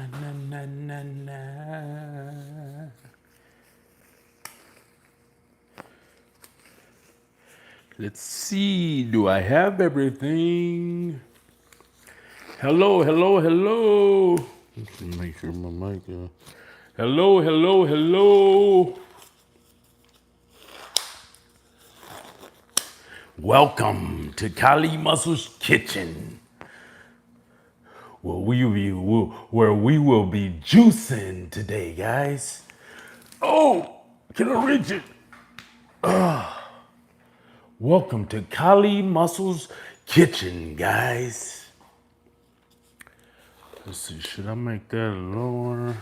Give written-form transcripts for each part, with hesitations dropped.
na, na, na, na. Let's see. Do I have everything? Hello, hello, hello. Let's make sure my mic. Hello, hello, hello. Welcome to Kali Muscle's Kitchen, where we will be juicing today, guys. Oh, can I reach it? Welcome to Kali Muscle's Kitchen, guys. Let's see, should I make that lower?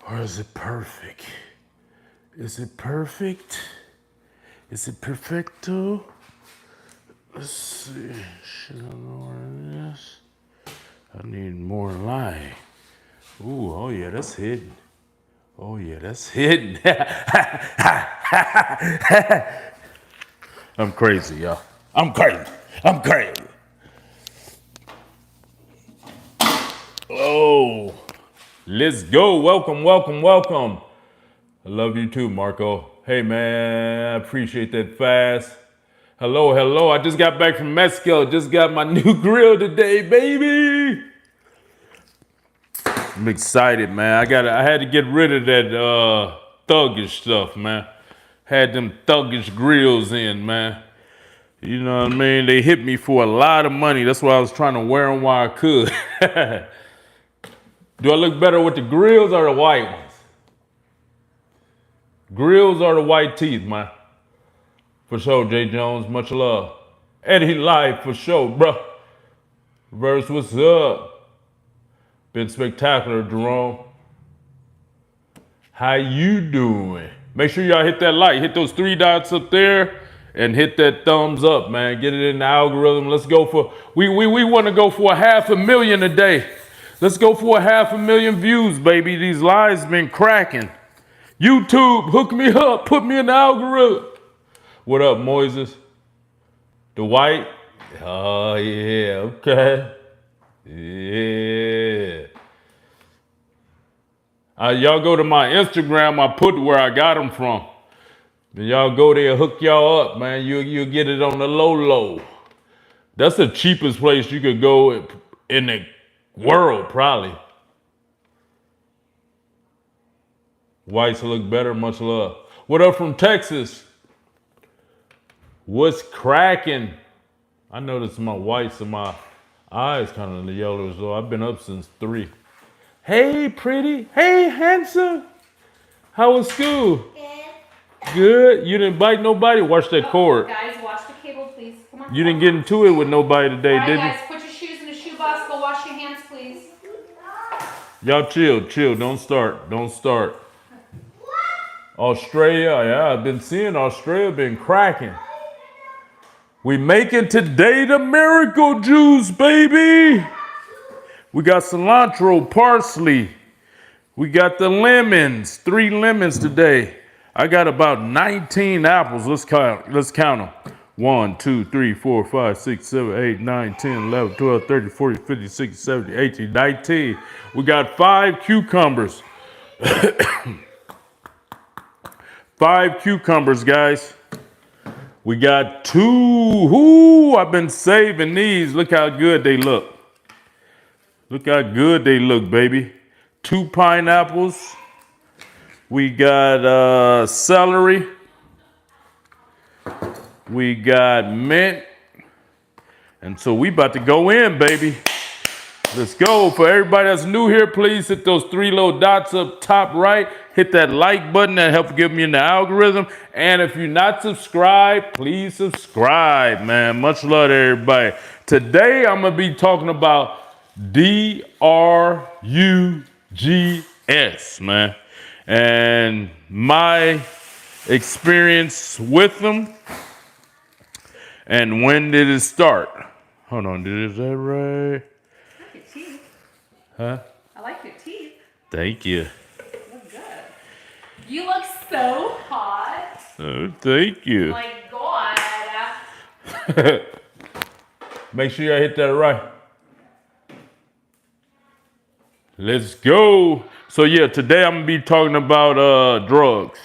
Or is it perfect? Is it perfect? Is it perfecto? Let's see, should I lower this? I need more light. Ooh, oh yeah, that's hidden. Oh yeah, that's hidden. I'm crazy, y'all. I'm crazy. I'm crazy. Oh, let's go. Welcome, welcome, welcome. I love you too, Marco. Hey man, I appreciate that fast. Hello, hello. I just got back from Mexico. Just got my new grill today, baby. I'm excited, man. I had to get rid of that thuggish stuff, man. Had them thuggish grills in, man. You know what I mean? They hit me for a lot of money. That's why I was trying to wear them while I could. Do I look better with the grills or the white ones? Grills or the white teeth, man? For sure, Jay Jones. Much love. Eddie Live, for sure, bro. Verse, what's up? Been spectacular, Jerome. How you doing? Make sure y'all hit that like. Hit those three dots up there and hit that thumbs up, man. Get it in the algorithm. Let's go for, we want to go for 500,000 a day. Let's go for 500,000 views, baby. These lives been cracking. YouTube, hook me up. Put me in the algorithm. What up, Moises? The white? Oh, yeah. Okay. Yeah. Y'all go to my Instagram. I put where I got them from. Then y'all go there, hook y'all up, man. You'll get it on the low. That's the cheapest place you could go in the world, probably. Whites look better, much love. What up from Texas? What's cracking? I noticed my whites and my eyes kind of yellow, so I've been up since 3. Hey, pretty. Hey, handsome. How was school? Good. You didn't bite nobody? Watch that cord. Guys, watch the cable, please. Come on. You didn't get into it with nobody today, All right, did guys, you? put your shoes in the shoebox. Go wash your hands, please. Y'all chill. Don't start. Australia, yeah, I've been seeing Australia been cracking. We making today the miracle juice, baby. We got cilantro, parsley. We got the lemons, 3 lemons today. I got about 19 apples. Let's count them. 1, 2, 3, 4, 5, 6, 7, 8, 9, 10, 11, 12, 13, 14, 15, 16, 17, 18, 19. We got 5 cucumbers. 5 cucumbers, guys. We got 2. Ooh, I've been saving these. Look how good they look. Look how good they look, baby. 2 pineapples. We got celery. We got mint. And so we about to go in, baby. Let's go. For everybody that's new here, please hit those 3 little dots up top right. Hit that like button. That helps get me in the algorithm. And if you're not subscribed, please subscribe, man. Much love to everybody. Today, I'm going to be talking about DRUGS, man. And my experience with them. And when did it start? Hold on, is that right? Your teeth. Huh? I like your teeth. Thank you. You look good. You look so hot. Oh, thank you. My God. Make sure y'all hit that right. Let's go. So yeah, today I'm gonna be talking about drugs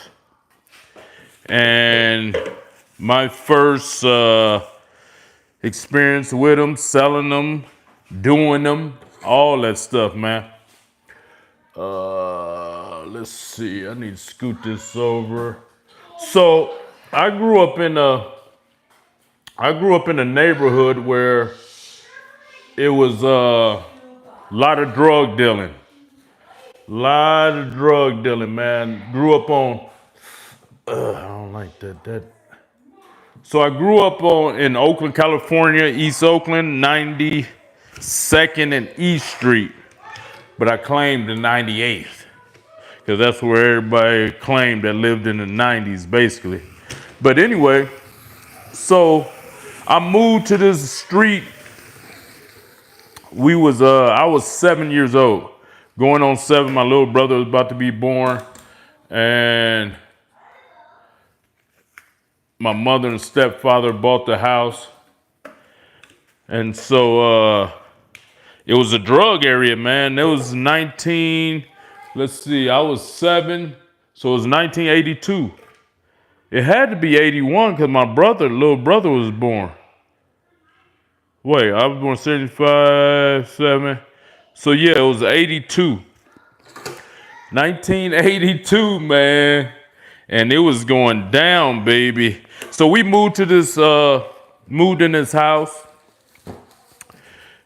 and my first experience with them, selling them, doing them, all that stuff, man. Let's see. I need to scoot this over. So I grew up in a neighborhood where it was a lot of drug dealing. Lot of drug dealing, man. Grew up on. I don't like that. So I grew up in Oakland, California, East Oakland, 92nd and East Street, but I claimed the 98th because that's where everybody claimed that lived in the 90s, basically. But anyway, so I moved to this street. I was 7 years old, going on 7. My little brother was about to be born, and my mother and stepfather bought the house. And so it was a drug area, man. It was I was 7, so it was 1982. It had to be 81 because my little brother was born. Wait, I was born 75, 7. So yeah, it was 82. 1982, man. And it was going down, baby. So we moved in this house. It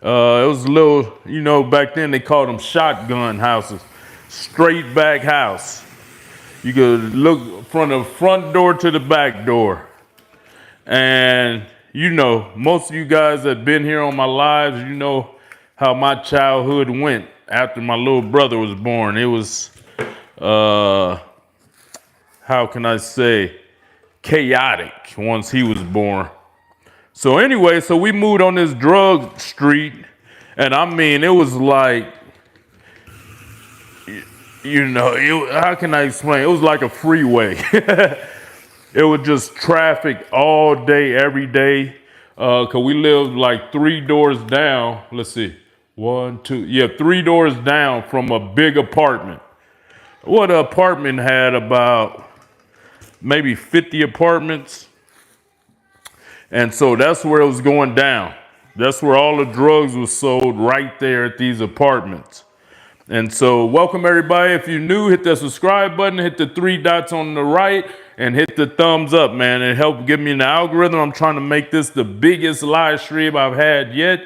was a little, back then they called them shotgun houses. Straight back house. You could look from the front door to the back door. And, most of you guys that been here on my lives, you know how my childhood went after my little brother was born. It was, how can I say, chaotic once he was born. So anyway, we moved on this drug street, and I mean, it was like, how can I explain? It was like a freeway. It was just traffic all day, every day, because we lived like 3 doors down. Let's see, 1, 2, yeah, 3 doors down from a big apartment. What apartment had about maybe 50 apartments. And so that's where it was going down. That's where all the drugs was sold, right there at these apartments. And so welcome everybody. If you're new, hit that subscribe button, hit the 3 dots on the right, and hit the thumbs up, man. It helped give me an algorithm. I'm trying to make this the biggest live stream I've had yet.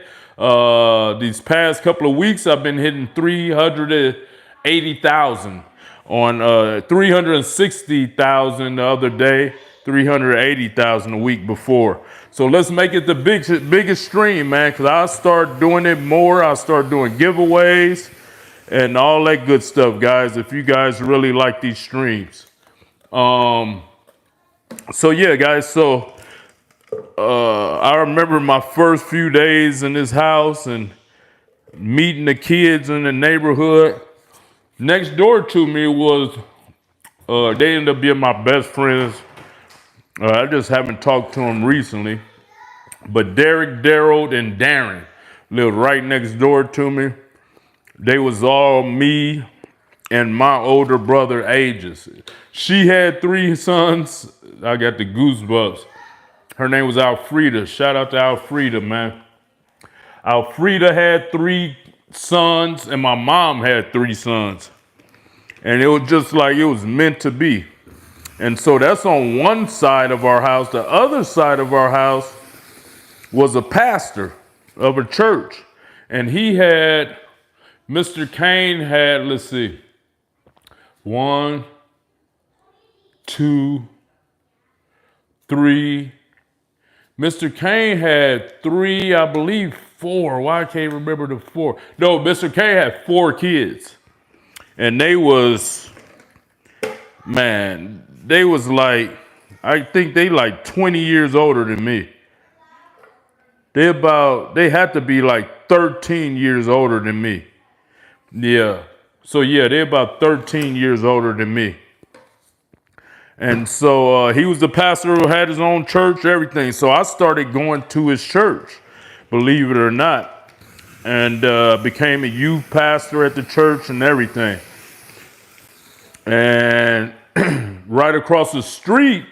These past couple of weeks, I've been hitting 380,000 on 360,000 the other day, 380,000 a week before. So let's make it the biggest stream, man, because I'll start doing it more. I'll start doing giveaways and all that good stuff, guys, if you guys really like these streams. So yeah, guys, I remember my first few days in this house and meeting the kids in the neighborhood. Next door to me was, they ended up being my best friends. I just haven't talked to them recently. But Derek, Daryl, and Darren lived right next door to me. They was all me and my older brother ages. She had 3 sons. I got the goosebumps. Her name was Alfreda. Shout out to Alfreda, man. Alfreda had 3 sons, and my mom had 3 sons. And it was just like it was meant to be. And so that's on one side of our house. The other side of our house was a pastor of a church. And Mr. Kane had, let's see, 1, 2, 3. Mr. Kane had 3, I believe 4. Why I can't remember the 4. No, Mr. Kane had 4 kids. And they was like, I think they like 20 years older than me. They had to be like 13 years older than me. Yeah. So yeah, they're about 13 years older than me. And so he was the pastor who had his own church, everything. So I started going to his church, believe it or not. and became a youth pastor at the church and everything. And right across the street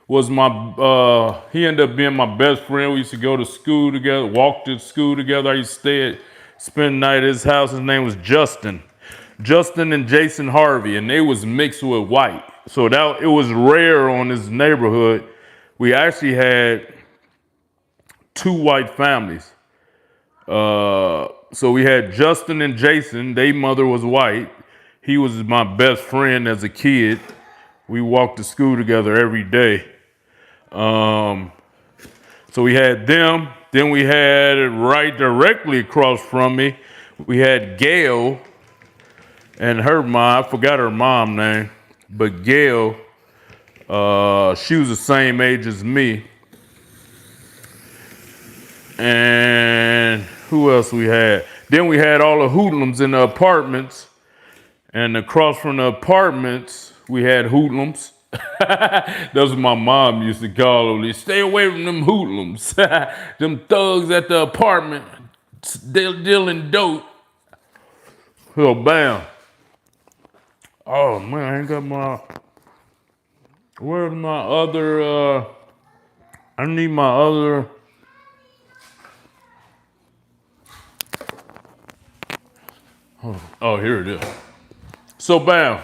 was he ended up being my best friend. We used to go to school together, walk to school together. I used to spend the night at his house. His name was Justin and Jason Harvey, and they was mixed with white. So it was rare on this neighborhood. We actually had 2 white families. So we had Justin and Jason. Their mother was white. He was my best friend as a kid. We walked to school together every day. So we had them. Then we had right directly across from me, we had Gail and her mom. I forgot her mom name, but Gail, she was the same age as me. And who else we had? Then we had all the hoodlums in the apartments. And across from the apartments, we had hoodlums. That's what my mom used to call them. Stay away from them hoodlums. Them thugs at the apartment dealing dope. So bam. Oh man, I ain't got where's my other, I need my other. Oh, here it is. So bam,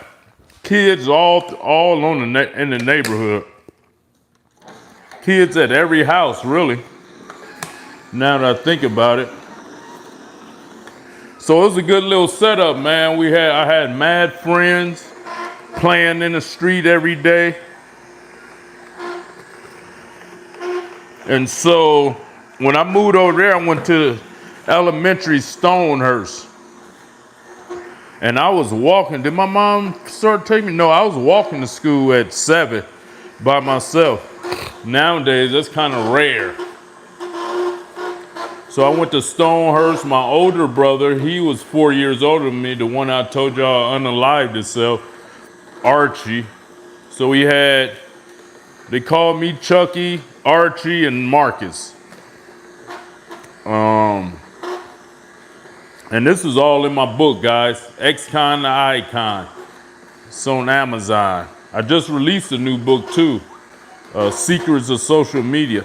kids all on in the neighborhood. Kids at every house, really. Now that I think about it. So it was a good little setup, man. I had mad friends playing in the street every day. And so when I moved over there, I went to elementary Stonehurst. And I was walking. Did my mom start taking me? No, I was walking to school at 7 by myself. Nowadays, that's kind of rare. So I went to Stonehurst. My older brother, he was 4 years older than me, the one I told y'all unalived himself, Archie. So they called me Chucky, Archie, and Marcus. And this is all in my book, guys. Ex-Con to Icon. It's on Amazon. I just released a new book, too. Secrets of Social Media.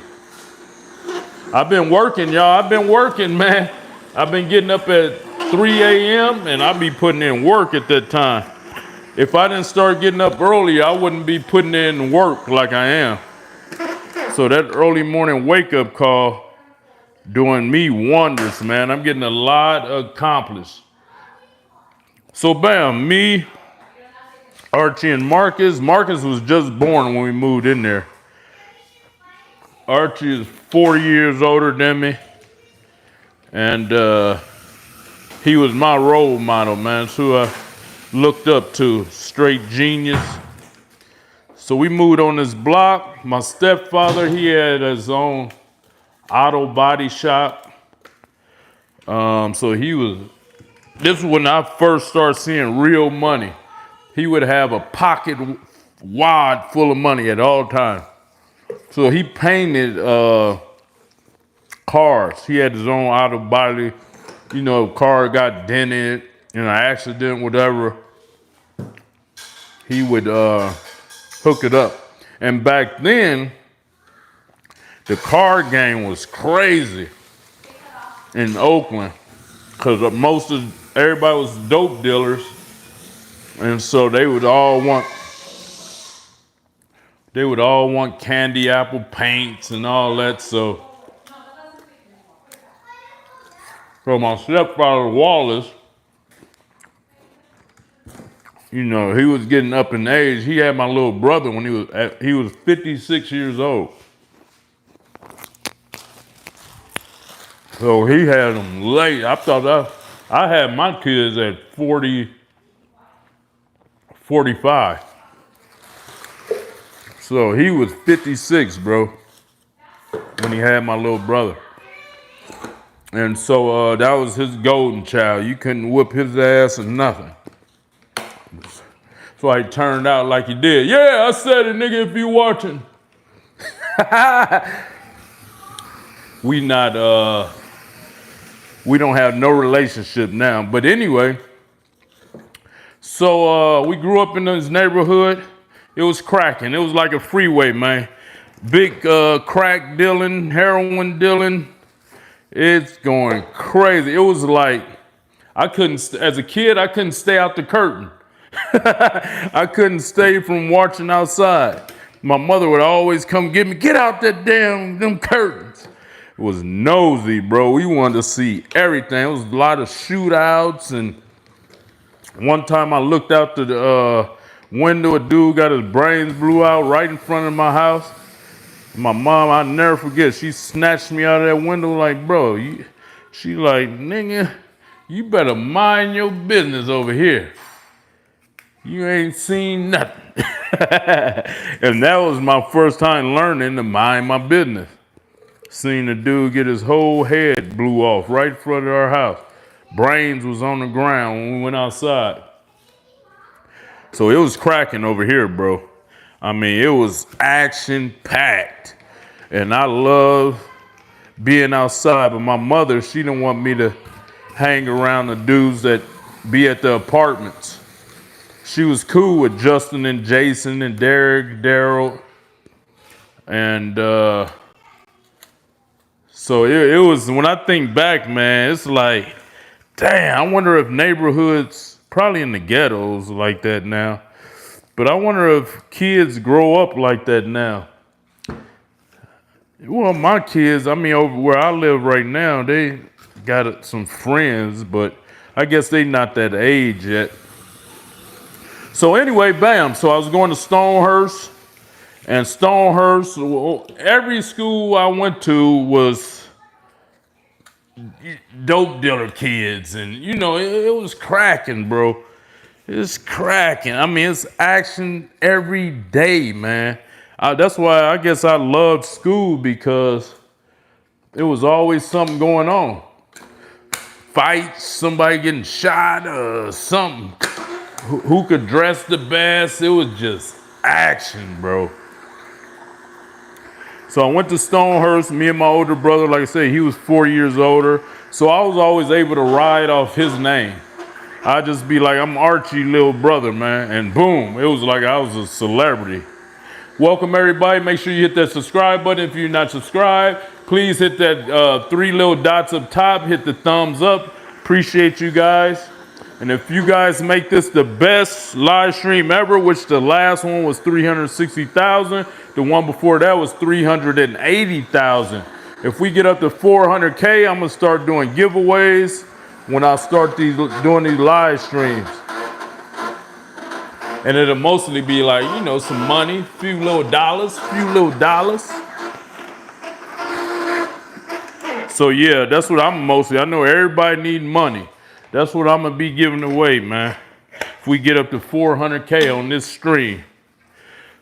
I've been working, y'all. I've been working, man. I've been getting up at 3 a.m. and I be putting in work at that time. If I didn't start getting up early, I wouldn't be putting in work like I am. So that early morning wake-up call doing me wonders, man. I'm getting a lot accomplished. So bam, me, Archie, and Marcus. Marcus was just born when we moved in there. Archie is 4 years older than me. And he was my role model, man. It's who I looked up to, straight genius. So we moved on this block. My stepfather, he had his own auto body shop. So this is when I first started seeing real money. He would have a pocket wad full of money at all times. So he painted cars. He had his own auto body. You know, car got dented in an accident, whatever. He would hook it up. And back then, the car game was crazy in Oakland because everybody was dope dealers, and so they would all want candy apple paints and all that. So my stepfather Wallace, you know, he was getting up in age. He had my little brother when he was 56 years old. So he had them late. I thought I had my kids at 40, 45. So he was 56, bro, when he had my little brother. And so that was his golden child. You couldn't whip his ass or nothing. So he turned out like he did. Yeah, I said it, nigga, if you watching. We We don't have no relationship now. But anyway, so we grew up in this neighborhood. It was cracking. It was like a freeway, man. Big crack dealing, heroin dealing. It's going crazy. It was like, as a kid, I couldn't stay out the curtain. I couldn't stay from watching outside. My mother would always come get out them curtains. It was nosy, bro. We wanted to see everything. It was a lot of shootouts, and one time I looked out the window, a dude got his brains blew out right in front of my house. My mom, I'll never forget, she snatched me out of that window like, bro, she like, nigga, you better mind your business over here. You ain't seen nothing. And that was my first time learning to mind my business. Seen a dude get his whole head blew off right in front of our house. Brains was on the ground when we went outside. So it was cracking over here, bro. I mean, it was action-packed. And I love being outside. But my mother, she didn't want me to hang around the dudes that be at the apartments. She was cool with Justin and Jason and Derek, Daryl. And so it was, when I think back, man, it's like, damn, I wonder if neighborhoods, probably in the ghettos like that now, but I wonder if kids grow up like that now. Well, my kids, I mean, over where I live right now, they got some friends, but I guess they not that age yet. So anyway, bam. So I was going to Stonehurst, and Stonehurst, every school I went to was dope dealer kids, and you know, it was cracking, bro. It's cracking. I mean, it's action every day, man. That's why I guess I loved school, because it was always something going on. Fights, somebody getting shot, something. Who could dress the best? It was just action, bro. So I went to Stonehurst, me and my older brother, like I said, he was 4 years older. So I was always able to ride off his name. I'd just be like, I'm Archie, little brother, man. And boom, it was like I was a celebrity. Welcome, everybody. Make sure you hit that subscribe button if you're not subscribed. Please hit that 3 little dots up top. Hit the thumbs up. Appreciate you guys. And if you guys make this the best live stream ever, which the last one was 360,000, the one before that was 380,000. If we get up to 400K, I'm gonna start doing giveaways when I start doing these live streams. And it'll mostly be like, you know, some money, few little dollars. So yeah, that's what I'm mostly. I know everybody need money. That's what I'm gonna be giving away, man. If we get up to 400K on this stream,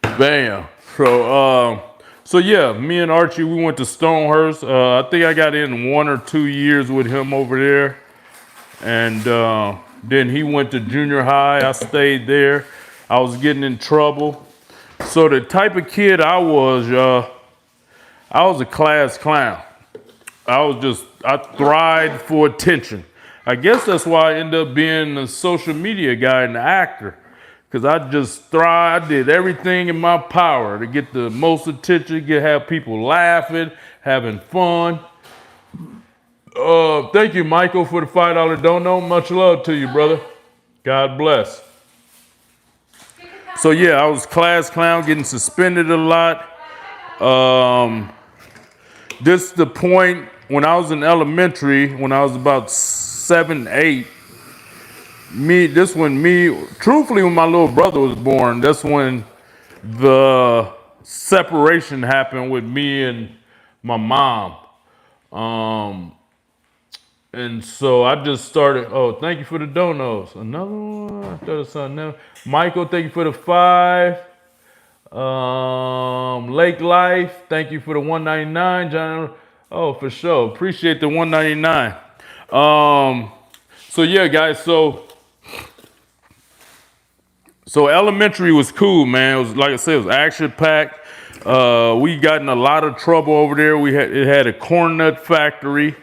bam. So yeah, me and Archie, we went to Stonehurst. I think I got in 1 or 2 years with him over there, and then he went to junior high. I stayed there. I was getting in trouble. So the type of kid I was a class clown. I thrived for attention. I guess that's why I ended up being a social media guy and an actor, because I just thrived. I did everything in my power to get the most attention, have people laughing, having fun. Thank you, Michael, for the $5 dono. Much love to you, brother. God bless. So yeah, I was class clown, getting suspended a lot. This is the point when I was in elementary, when I was about 7, 8. Truthfully, when my little brother was born, that's when the separation happened with me and my mom. And so I just started, thank you for the donos. Another one? I thought it was something else. Michael, thank you for the 5. Lake Life, thank you for the $1.99. John, for sure. Appreciate the $1.99. So yeah, guys, so elementary was cool, man. It was, like I said, it was action-packed. We got in a lot of trouble over there. It had a corn nut factory.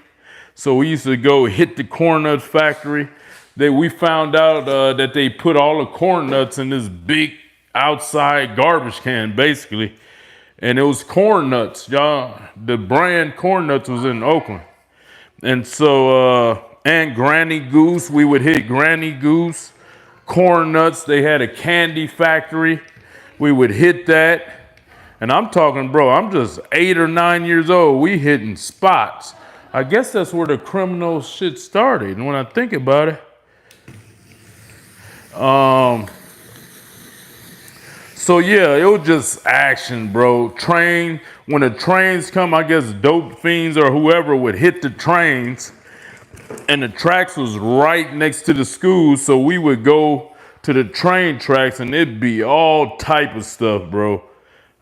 So we used to go hit the corn nuts factory. We found out that they put all the corn nuts in this big outside garbage can, basically. And it was corn nuts, y'all. The brand corn nuts was in Oakland. And so, and Granny Goose, we would hit Granny Goose. Corn nuts, they had a candy factory. We would hit that. And I'm talking, bro, I'm just 8 or 9 years old. We hitting spots. I guess that's where the criminal shit started. And when I think about it, so yeah, it was just action, bro. When the trains come, I guess dope fiends or whoever would hit the trains, and the tracks was right next to the school, so we would go to the train tracks, and it'd be all type of stuff, bro.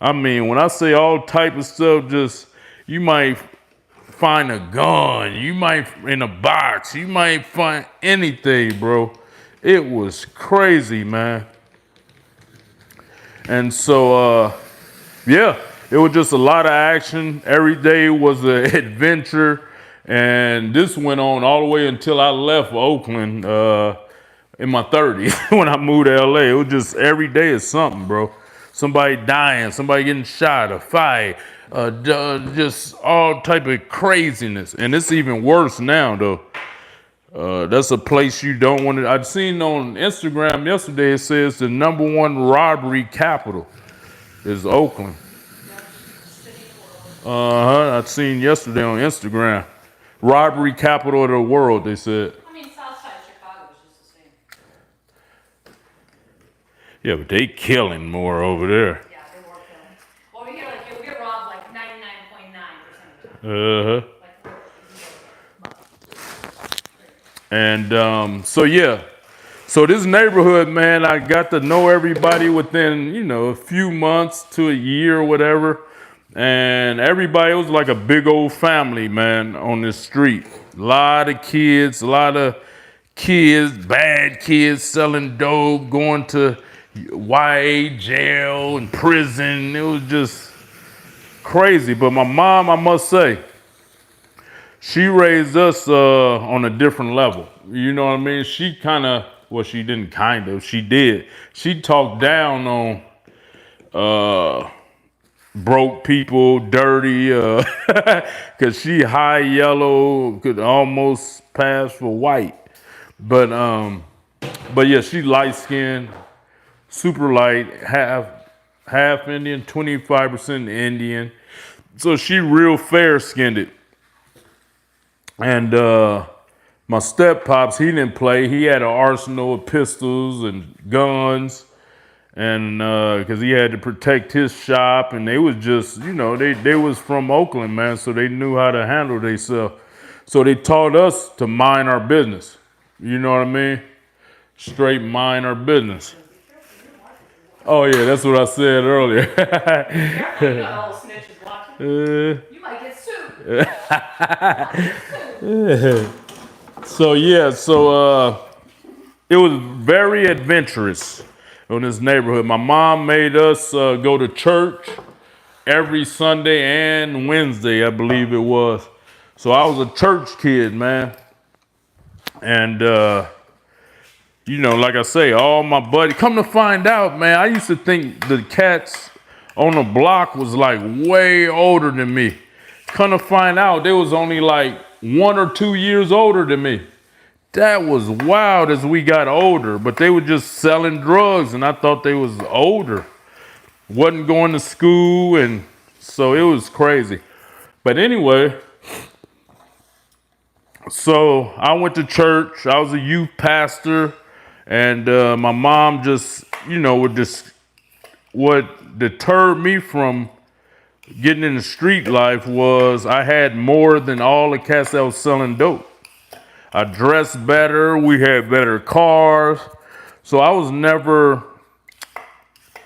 I mean, when I say all type of stuff, just you might find a gun, you might in a box, you might find anything, bro. It was crazy, man. And so, yeah, it was just a lot of action. Every day was an adventure. And this went on all the way until I left Oakland in my 30s when I moved to LA. It was just every day is something, bro. Somebody dying, somebody getting shot, a fight, just all type of craziness. And it's even worse now, though. That's a place you don't want to. I've seen on Instagram yesterday, it says the #1 robbery capital is Oakland. I've seen yesterday on Instagram. Robbery capital of the world, they said. I mean, Southside Chicago is just the same. Yeah, but they killing more over there. Yeah, they were killing. Over here, like, you'll get robbed like 99.9% of the time. And so yeah, so this neighborhood, man, I got to know everybody within, a few months to a year or whatever. And everybody was like a big old family, man, on this street. A lot of kids, bad kids selling dope, going to YA jail and prison. It was just crazy. But my mom, I must say, she raised us on a different level. You know what I mean? She she didn't she did. She talked down on broke people, dirty, because she high yellow, could almost pass for white. But yeah, she light skinned, super light, half Indian, 25% Indian. So she real fair skinned. And my step pops, he didn't play. He had an arsenal of pistols and guns, and because he had to protect his shop. And they was just, they was from Oakland, man, so they knew how to handle themselves. So they taught us to mind our business. You know what I mean? Straight mind our business. Oh yeah, that's what I said earlier. You got all the snitches watching. You might get sued. So it was very adventurous in this neighborhood. My mom made us go to church every Sunday and Wednesday, I believe it was. So I was a church kid, man. And like I say, all my buddies, come to find out, man, I used to think the cats on the block was like way older than me. Come to find out, they was only like 1 or 2 years older than me. That was wild as we got older, but they were just selling drugs, and I thought they was older. Wasn't going to school, and so it was crazy. But anyway, so I went to church. I was a youth pastor, and my mom just, what deterred me from getting in the street life was I had more than all the cats that was selling dope. I dressed better. We had better cars. So I was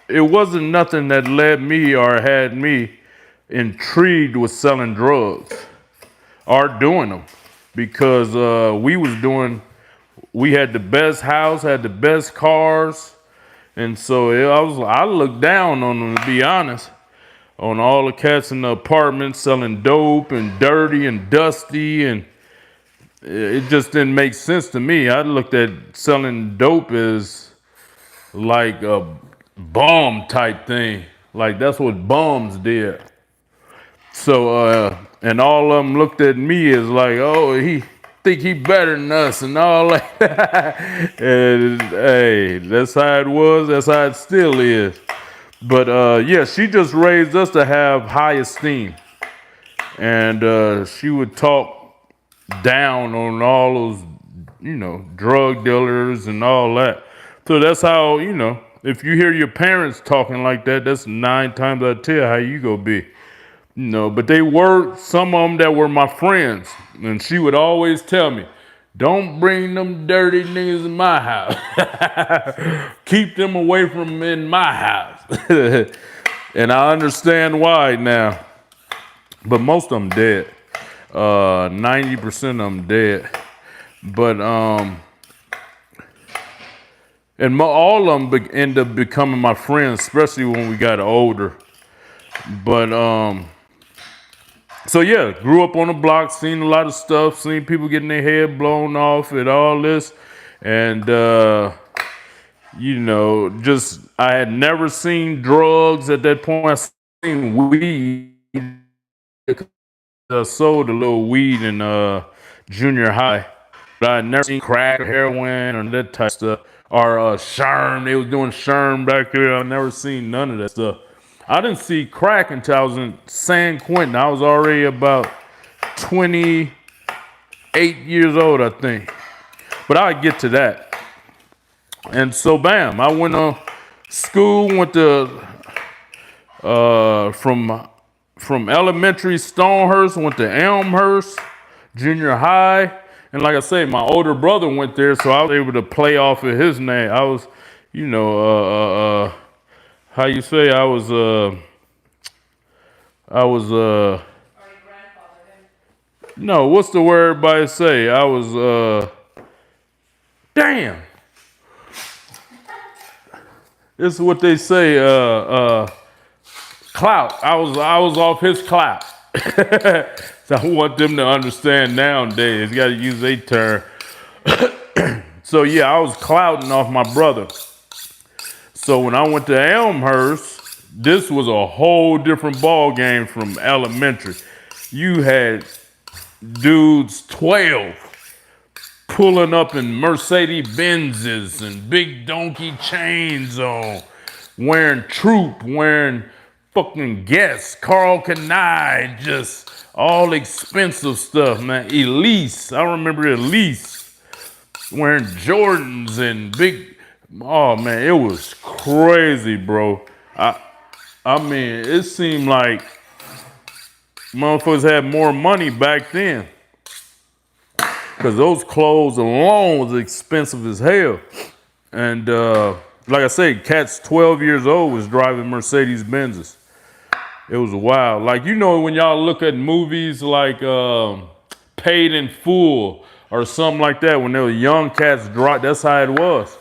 it wasn't nothing that led me or had me intrigued with selling drugs or doing them, because we had the best house, had the best cars. And so I looked down on them, to be honest, on all the cats in the apartment selling dope and dirty and dusty. And it just didn't make sense to me. I looked at selling dope as like a bomb type thing. Like that's what bombs did. So and all of them looked at me as like, oh, he think he better than us and all that. And hey, that's how it was. That's how it still is. But yeah, she just raised us to have high esteem, and she would talk down on all those, drug dealers and all that. So that's how, if you hear your parents talking like that, that's 9 times out of 10 how you go be. But they were some of them that were my friends, and she would always tell me, "Don't bring them dirty niggas in my house. Keep them away from in my house." And I understand why now. But most of them dead. 90% of them dead. But and all of them end up becoming my friends, especially when we got older. But so yeah, grew up on the block, seen a lot of stuff, seen people getting their head blown off and all this. And, just I had never seen drugs at that point. I seen weed. I sold a little weed in junior high. But I had never seen crack or heroin or that type of stuff. Or Sherm, they was doing Sherm back there. I never seen none of that stuff. I didn't see crack until I was in San Quentin. I was already about 28 years old, I think. But I'll get to that. And so, bam, I went to school, went to, from elementary Stonehurst, went to Elmhurst, junior high. And like I say, my older brother went there, so I was able to play off of his name. I was, how you say? I was no, what's the word everybody say? I was damn. This is what they say, clout. I was off his clout. So I want them to understand nowadays. You gotta use a term. So yeah, I was clouting off my brother. So when I went to Elmhurst, this was a whole different ball game from elementary. You had dudes 12 pulling up in Mercedes Benzes and big donkey chains on, wearing Troop, wearing fucking Guess, Carl Kanai, just all expensive stuff, man. Elise, I remember Elise wearing Jordans and big. Oh man, it was crazy, bro. I mean, it seemed like motherfuckers had more money back then. Cause those clothes alone was expensive as hell. And like I say, cats 12 years old was driving Mercedes Benzes. It was wild. Like, when y'all look at movies like Paid in Full or something like that, when there were young cats drive, that's how it was.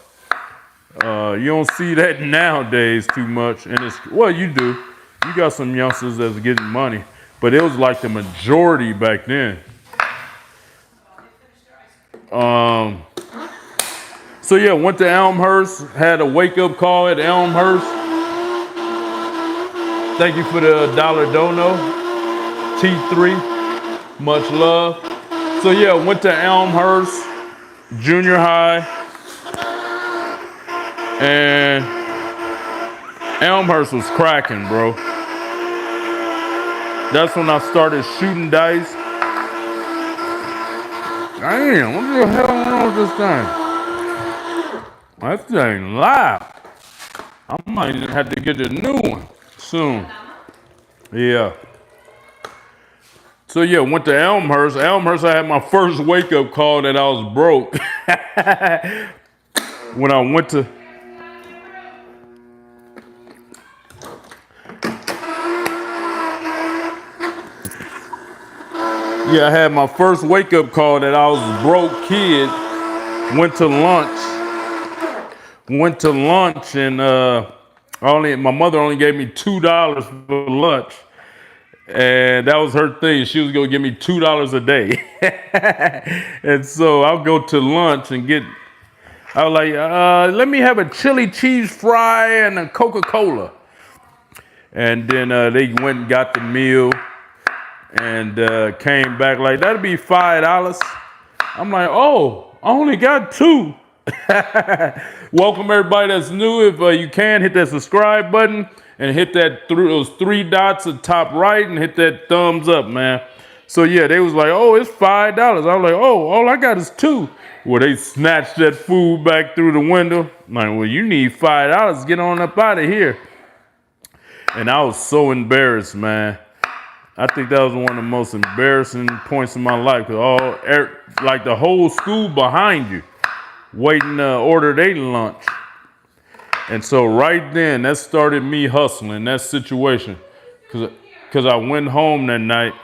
You don't see that nowadays too much. And you do. You got some youngsters that's getting money. But it was like the majority back then. So yeah, went to Elmhurst, had a wake-up call at Elmhurst. Thank you for the $1 dono. T3, much love. So yeah, went to Elmhurst, junior high. And Elmhurst was cracking, bro. That's when I started shooting dice. Damn, what the hell is wrong with this thing? That thing live. I might have to get a new one soon. Yeah. So yeah, went to Elmhurst. Elmhurst, I had my first wake-up call that I was broke. When I went to... Yeah, I had my first wake-up call that I was a broke kid. Went to lunch and my mother only gave me $2 for lunch. And that was her thing. She was gonna give me $2 a day. And so I'll go to lunch and I was like, let me have a chili cheese fry and a Coca-Cola. And then they went and got the meal and came back like, that'll be $5. I'm like, oh, I only got 2. Welcome everybody that's new. If you can, hit that subscribe button and hit those 3 dots at the top right and hit that thumbs up, man. So yeah, they was like, oh, it's $5. I was like, oh, all I got is 2. Well, they snatched that food back through the window. I'm like, well, you need $5. Get on up out of here. And I was so embarrassed, man. I think that was one of the most embarrassing points in my life. Cause like the whole school behind you, waiting to order their lunch. And so right then, that started me hustling that situation. Cause I went home that night.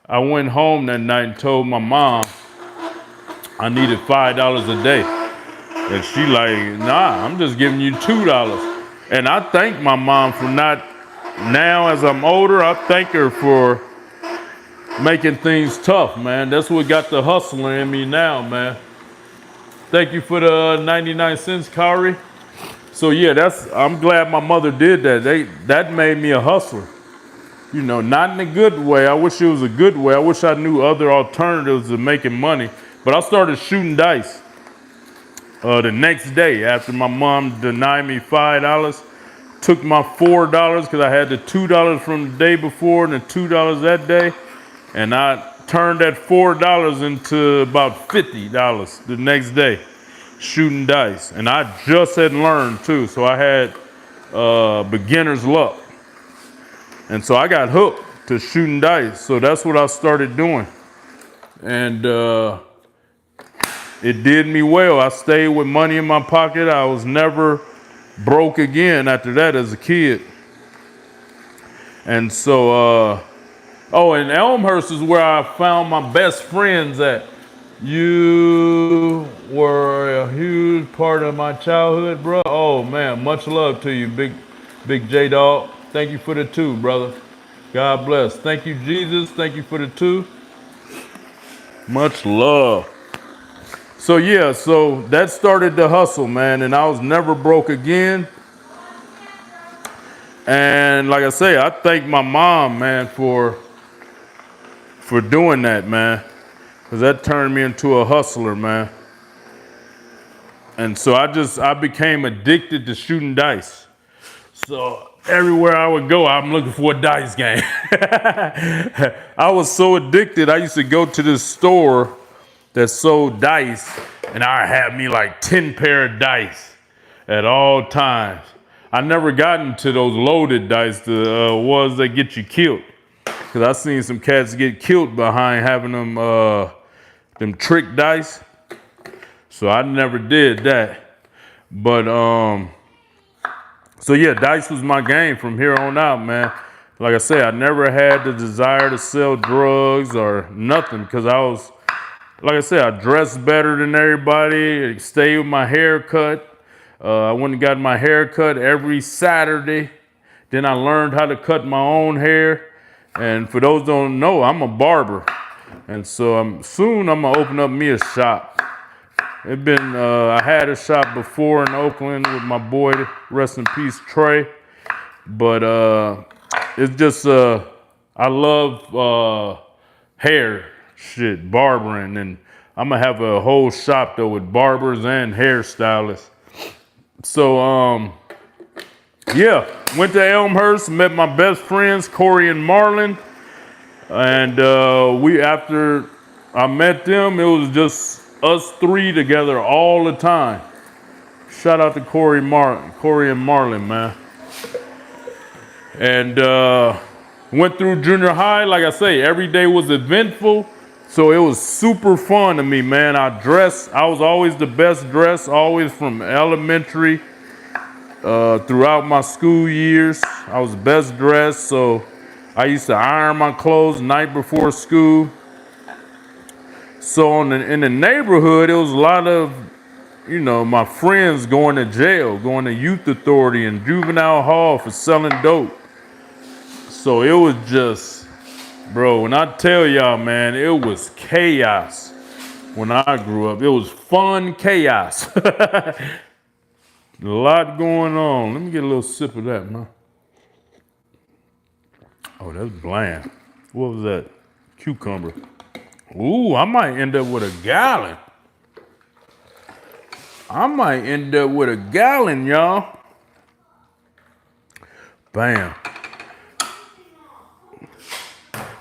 And told my mom I needed $5 a day. And she like, nah, I'm just giving you $2. And I thank my mom for not, now as I'm older, I thank her for making things tough, man. That's what got the hustler in me now, man. Thank you for the 99 cents, Kari. So yeah, I'm glad my mother did that. That made me a hustler. You know, not in a good way. I wish it was a good way. I wish I knew other alternatives of making money. But I started shooting dice. The next day, after my mom denied me $5, took my $4 because I had the $2 from the day before and the $2 that day, and I turned that $4 into about $50 the next day, shooting dice. And I just had learned too, so I had beginner's luck, and so I got hooked to shooting dice. So that's what I started doing, and it did me well. I stayed with money in my pocket. I was never broke again after that as a kid. And so, and Elmhurst is where I found my best friends at. You were a huge part of my childhood, bro. Oh man, much love to you, Big J Dog. Thank you for the 2, brother. God bless. Thank you, Jesus. Thank you for the 2. Much love. So yeah, so that started the hustle, man, and I was never broke again. And like I say, I thank my mom, man, for doing that, man, because that turned me into a hustler, man. And so I became addicted to shooting dice. So everywhere I would go, I'm looking for a dice game. I was so addicted, I used to go to this store that sold dice, and I had me like 10 pair of dice at all times. I never got into those loaded dice, the ones that get you killed. Cause I seen some cats get killed behind having them trick dice. So I never did that. But so yeah, dice was my game from here on out, man. Like I say, I never had the desire to sell drugs or nothing, because like I said, I dressed better than everybody, stayed with my haircut. I went and got my hair cut every Saturday. Then I learned how to cut my own hair. And for those who don't know, I'm a barber. And so soon I'm gonna open up me a shop. I had a shop before in Oakland with my boy, rest in peace, Trey. But it's just, I love hair. Shit, barbering, and I'm gonna have a whole shop though with barbers and hairstylists. So yeah, went to Elmhurst, met my best friends Corey and Marlon, and after I met them, it was just us 3 together all the time. Shout out to Corey and Marlon, man. And went through junior high. Like I say, every day was eventful. So it was super fun to me, man. I was always the best dressed, always from elementary throughout my school years. I was best dressed, so I used to iron my clothes night before school. So in the neighborhood, it was a lot of, my friends going to jail, going to youth authority and juvenile hall for selling dope. So it was just, bro, when I tell y'all, man, it was chaos when I grew up. It was fun chaos. A lot going on. Let me get a little sip of that, man. Oh, that's bland. What was that? Cucumber. Ooh, I might end up with a gallon. Y'all. Bam.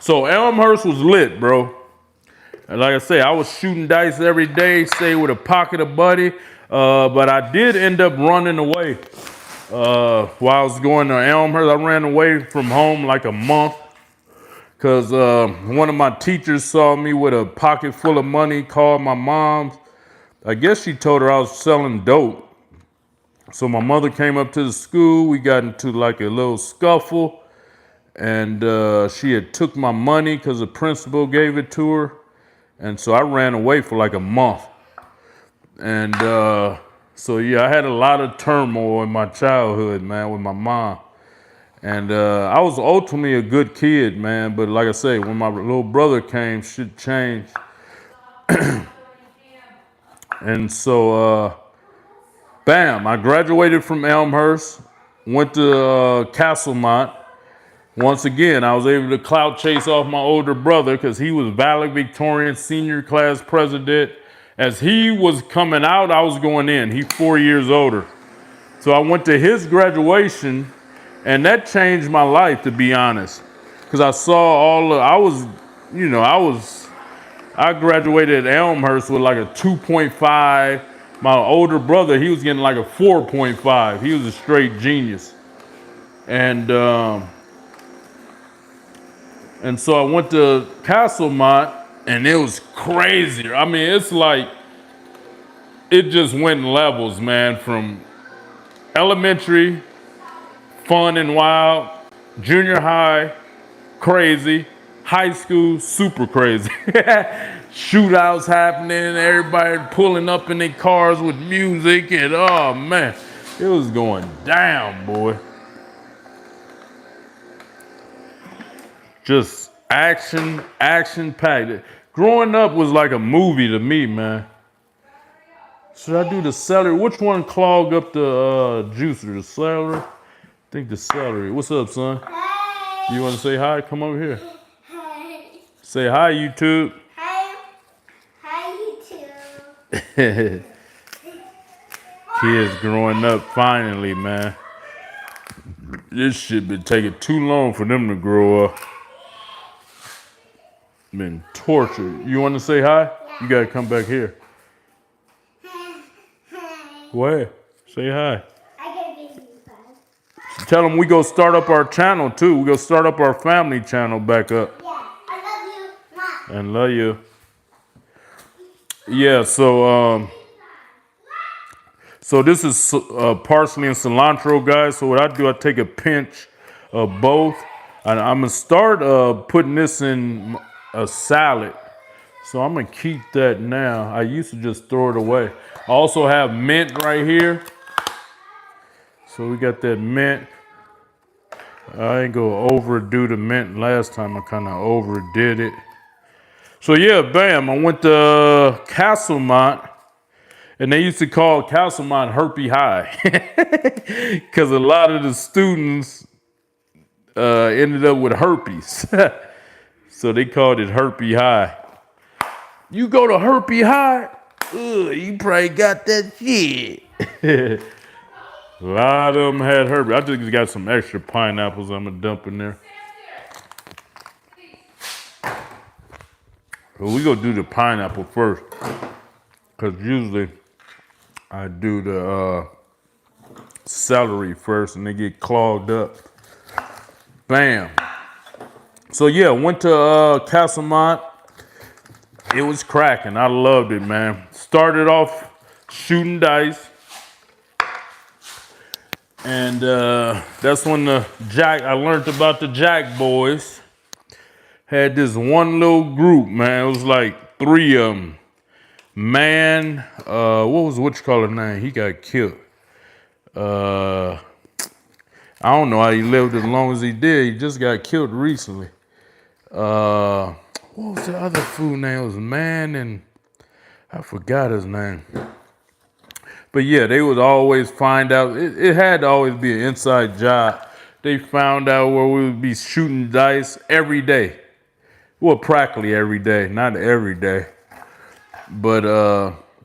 So Elmhurst was lit, bro. And like I say, I was shooting dice every day, stay with a pocket of buddy. But I did end up running away while I was going to Elmhurst. I ran away from home like a month because one of my teachers saw me with a pocket full of money, called my mom. I guess she told her I was selling dope. So my mother came up to the school. We got into like a little scuffle. And she had took my money because the principal gave it to her. And so I ran away for like a month. And so, yeah, I had a lot of turmoil in my childhood, man, with my mom. And I was ultimately a good kid, man. But like I say, when my little brother came, shit changed. And so, bam, I graduated from Elmhurst, went to Castlemont. Once again, I was able to clout chase off my older brother because he was valedictorian senior class president. As he was coming out, I was going in. He's 4 years older. So I went to his graduation, and that changed my life, to be honest. Because I saw I graduated at Elmhurst with like a 2.5. My older brother, he was getting like a 4.5. He was a straight genius. And so I went to Castlemont, and it was crazy. I mean, it's like, it just went in levels, man, from elementary, fun and wild, junior high, crazy, high school, super crazy. Shootouts happening, everybody pulling up in their cars with music, and oh man, it was going down, boy. Just action packed. Growing up was like a movie to me, man. Should I do the celery? Which one clogged up the juicer? The celery? I think the celery. What's up, son? Hi. You want to say hi? Come over here. Hi. Say hi, YouTube. Hi. Hi, YouTube. Kids growing up finally, man. This shit been taking too long for them to grow up. Been tortured. You want to say hi? You gotta come back here. Hi. Go ahead. Say hi. I gotta give you five. Tell them we go start up our channel too. We go start up our family channel back up. Yeah, I love you, Mom. And love you. Yeah, so this is parsley and cilantro, guys. So what I do, I take a pinch of both. And I'm gonna start putting this in a salad. So I'm gonna keep that now. I used to just throw it away. I also have mint right here. So we got that mint. I ain't gonna overdo the mint. Last time I kind of overdid it. So yeah, bam, I went to Castlemont, and they used to call Castlemont Herpy High because a lot of the students ended up with herpes. So they called it Herpy High. You go to Herpy High? Ugh, you probably got that shit. A lot of them had herpes. I just got some extra pineapples I'm gonna dump in there. Well, we gonna do the pineapple first, because usually I do the celery first and they get clogged up. Bam. So yeah, went to Castlemont. It was cracking. I loved it, man. Started off shooting dice. And that's when I learned about the Jack Boys. Had this one little group, man. It was like 3 of them. Man, what you call his name? He got killed. I don't know how he lived as long as he did. He just got killed recently. What was the other fool name? It was Man and I forgot his name. But yeah, they would always find out. It had to always be an inside job. They found out where we would be shooting dice every day. Well, practically every day, not every day. But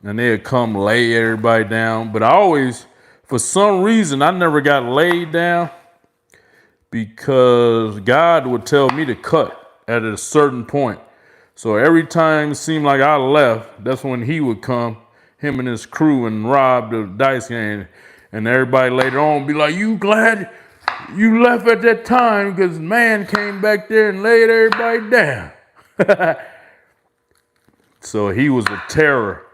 and they'd come lay everybody down. But I always, for some reason, I never got laid down because God would tell me to cut at a certain point. So every time it seemed like I left, that's when he would come, him and his crew, and rob the dice game. And everybody later on be like, "You glad you left at that time because Man came back there and laid everybody down." So he was a terror.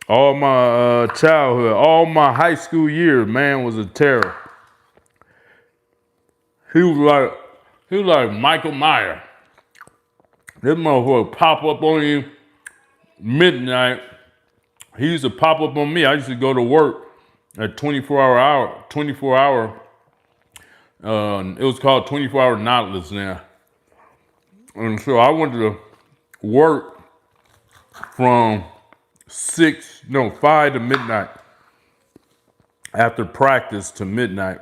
All my childhood, all my high school years, Man was a terror. He was like Michael Myers. This motherfucker pop up on you midnight. He used to pop up on me. I used to go to work at 24 hour. It was called 24-hour Nautilus now. And so I went to work from 5 to midnight. After practice to midnight.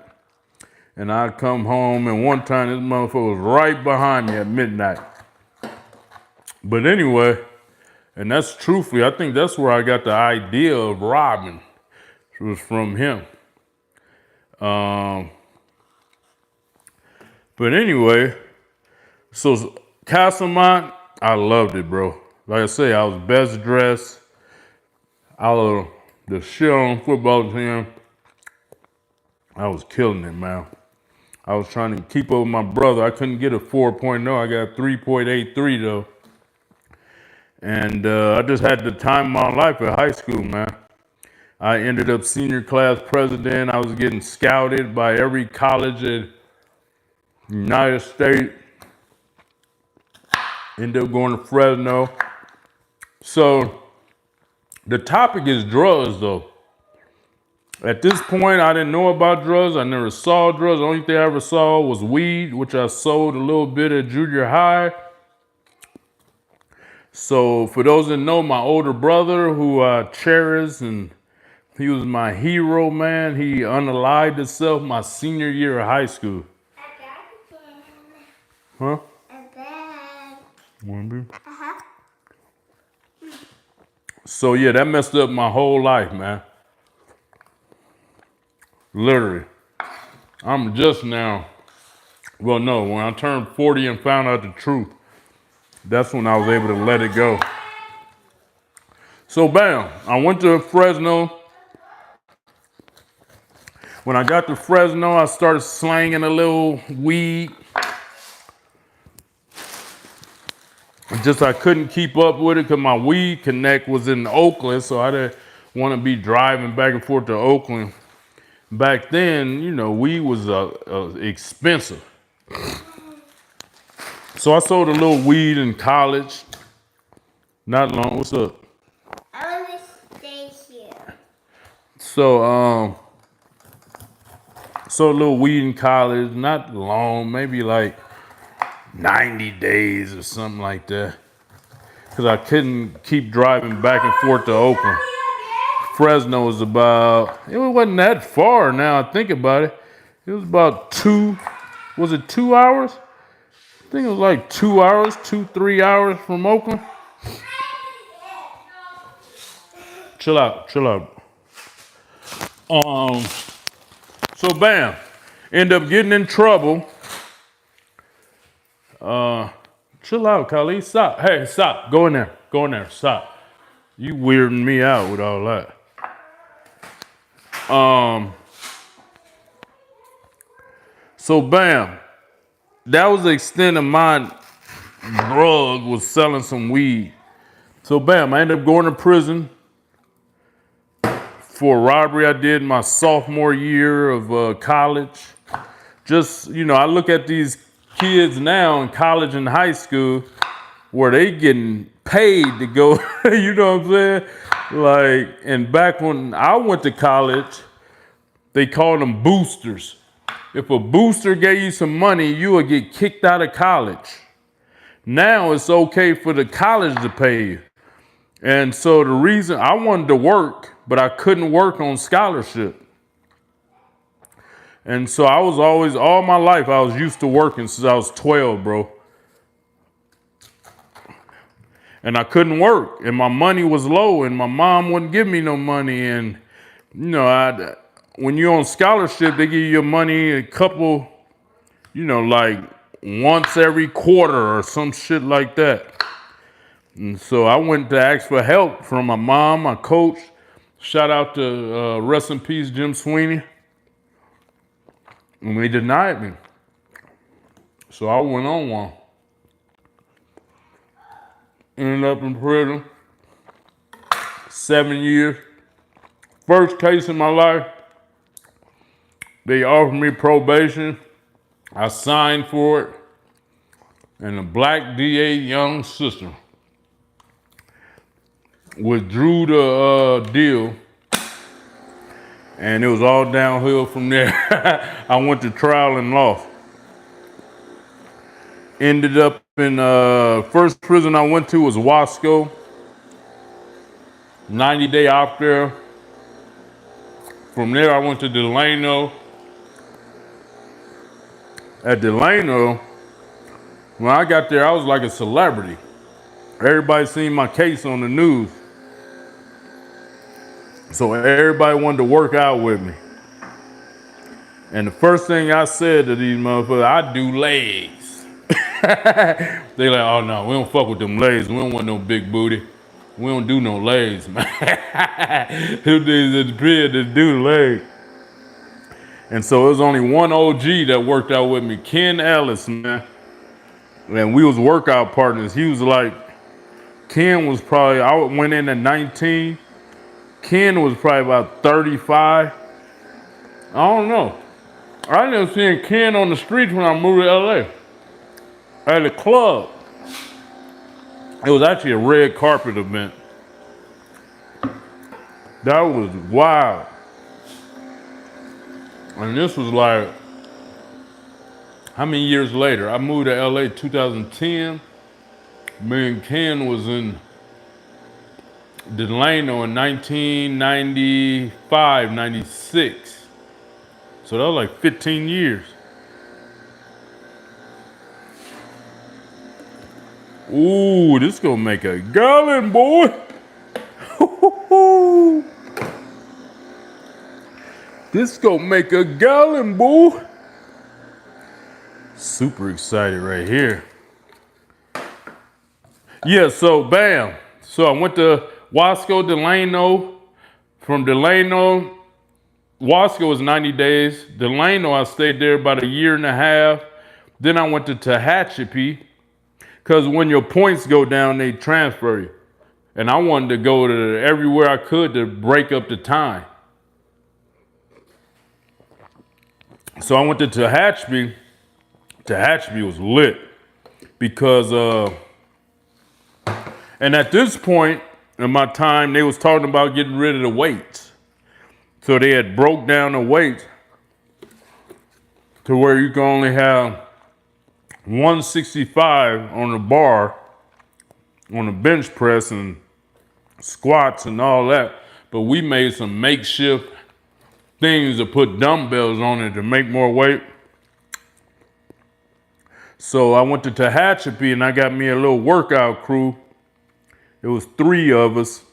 And I'd come home, and one time this motherfucker was right behind me at midnight. But anyway, and that's truthfully, I think that's where I got the idea of robbing. It was from him. But anyway, so Castlemont, I loved it, bro. Like I say, I was best dressed out of the shit on football team. I was killing it, man. I was trying to keep up with my brother. I couldn't get a 4.0. I got 3.83 though. And I just had the time of my life at high school, man. I ended up senior class president. I was getting scouted by every college in the United States. Ended up going to Fresno. So the topic is drugs, though. At this point, I didn't know about drugs. I never saw drugs. The only thing I ever saw was weed, which I sold a little bit at junior high. So for those that know, my older brother, who I cherish, and he was my hero, man. He unalived himself my senior year of high school. Huh? Want to be? So yeah, that messed up my whole life, man. Literally. I'm just now, well, no, when I turned 40 and found out the truth, that's when I was able to let it go. So bam, I went to Fresno. When I got to Fresno, I started slanging a little weed. I couldn't keep up with it because my weed connect was in Oakland, so I didn't want to be driving back and forth to Oakland. Back then, you know, weed was expensive. So I sold a little weed in college. Not long. What's up? I want to stay here. So sold a little weed in college. Not long, maybe like 90 days or something like that. Because I couldn't keep driving back and forth to Oakland. Fresno was about, it wasn't that far now I think about it. It was about 2 hours? I think it was like 2 hours, 3 hours from Oakland. Chill out. So bam, end up getting in trouble. Chill out, Khalid. Stop. Hey, stop. Go in there. Stop. You weirding me out with all that. So bam, that was the extent of my drug, was selling some weed. So bam, I ended up going to prison for a robbery I did my sophomore year of college. Just, you know, I look at these kids now in college and high school where they getting paid to go, you know what I'm saying? Like, and back when I went to college, they called them boosters. if a booster gave you some money, you would get kicked out of college. Now it's okay for the college to pay you. And so the reason I wanted to work, but I couldn't work on scholarship. And so I was always, all my life, I was used to working since I was 12, bro. And I couldn't work, and my money was low, and my mom wouldn't give me no money. And, you know, when you're on scholarship, they give you your money a couple, you know, like once every quarter or some shit like that. And so I went to ask for help from my mom, my coach. Shout out to rest in peace, Jim Sweeney. And they denied me. So I went on one. Ended up in prison. 7 years. First case in my life. They offered me probation. I signed for it. And a black DA young sister withdrew the deal. And it was all downhill from there. I went to trial and lost. Ended up in first prison I went to was Wasco. 90-day out there. From there I went to Delano. At Delano, when I got there, I was like a celebrity. Everybody seen my case on the news. So everybody wanted to work out with me. And the first thing I said to these motherfuckers, I do legs. They like, oh no, we don't fuck with them legs. We don't want no big booty. We don't do no legs, man. Them niggas in the crib that do legs. And so it was only one OG that worked out with me, Ken Ellis, man. And we was workout partners. He was like, Ken was probably, I went in at 19. Ken was probably about 35. I don't know. I never seen Ken on the streets when I moved to LA. At a club. It was actually a red carpet event. That was wild. And this was like, how many years later? I moved to LA 2010. Me and Ken was in Delano in 1995, 96. So that was like 15 years. Ooh, this gonna make a gallon, boy. This gonna make a gallon, boy. Super excited right here. Yeah, so bam. So I went to Wasco, Delano. From Delano, Wasco was 90 days. Delano, I stayed there about a year and a half. Then I went to Tehachapi, because when your points go down, they transfer you. And I wanted to go to everywhere I could to break up the time. So I went to Tehachapi. Tehachapi was lit because, and at this point in my time, they was talking about getting rid of the weights. So they had broke down the weights to where you can only have 165 on the bar, on the bench press and squats and all that. But we made some makeshift things to put dumbbells on it to make more weight. So I went to Tehachapi and I got me a little workout crew. It was 3 of us.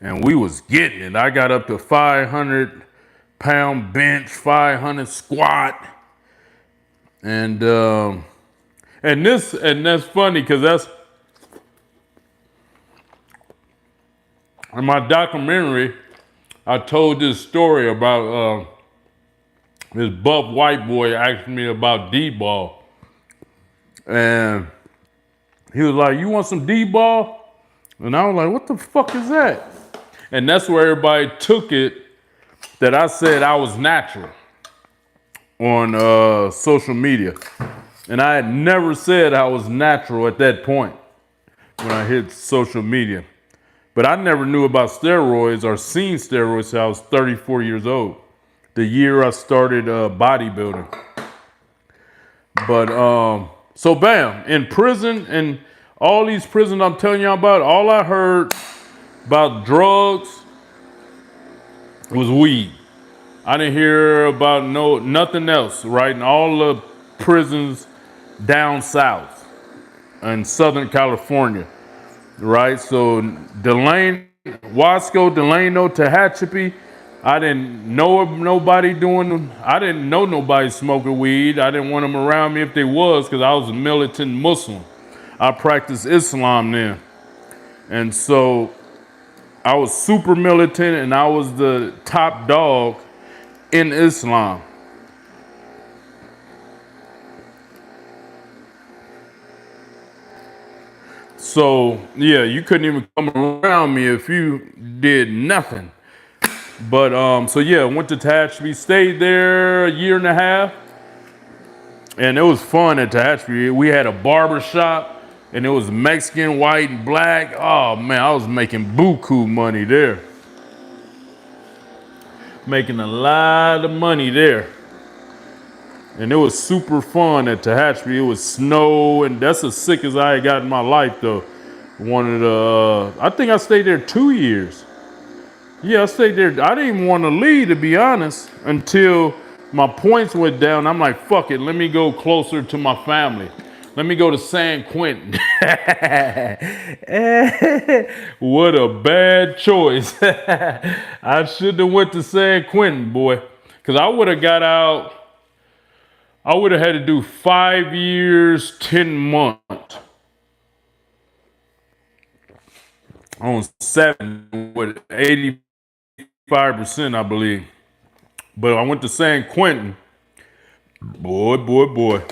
And we was getting it. I got up to 500-pound bench, 500 squat. And that's funny because that's in my documentary. I told this story about this buff white boy asked me about D-ball. And he was like, you want some D-ball? And I was like, what the fuck is that? And that's where everybody took it that I said I was natural on social media. And I had never said I was natural at that point when I hit social media. But I never knew about steroids or seen steroids till I was 34 years old. the year I started bodybuilding. But so bam, in prison and all these prisons I'm telling y'all about, all I heard about drugs was weed. I didn't hear about nothing else, right? In all the prisons down south in Southern California, right? So Wasco, Delano, Tehachapi, I didn't know nobody smoking weed. I didn't want them around me if they was, because I was a militant Muslim. I practiced Islam then. And so I was super militant, and I was the top dog in Islam. So yeah, you couldn't even come around me if you did nothing. But so yeah, went to Tehachapi, stayed there a year and a half, and it was fun at Tehachapi. We had a barber shop, and it was Mexican, white, and black. Oh man, I was making buku money there. Making a lot of money there. And it was super fun at Tehachapi. It was snow, and that's as sick as I had got in my life though. I think I stayed there 2 years. Yeah, I stayed there. I didn't even want to leave, to be honest, until my points went down. I'm like, fuck it, let me go closer to my family. Let me go to San Quentin. What a bad choice. I should have went to San Quentin, boy. Because I would have got out, I would have had to do 5 years, 10 months. On 7 with 85%, I believe. But I went to San Quentin. Boy.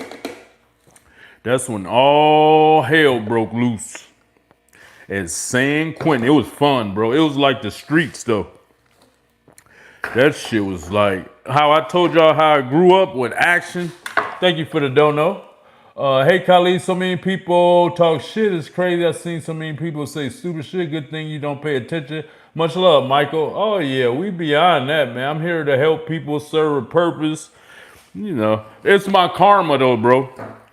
That's when all hell broke loose at San Quentin. It was fun, bro. It was like the streets, though. That shit was like how I told y'all how I grew up with action. Thank you for the dono. Hey, Khalid, so many people talk shit. It's crazy. I've seen so many people say stupid shit. Good thing you don't pay attention. Much love, Michael. Oh, yeah, we beyond that, man. I'm here to help people serve a purpose. You know, it's my karma, though, bro.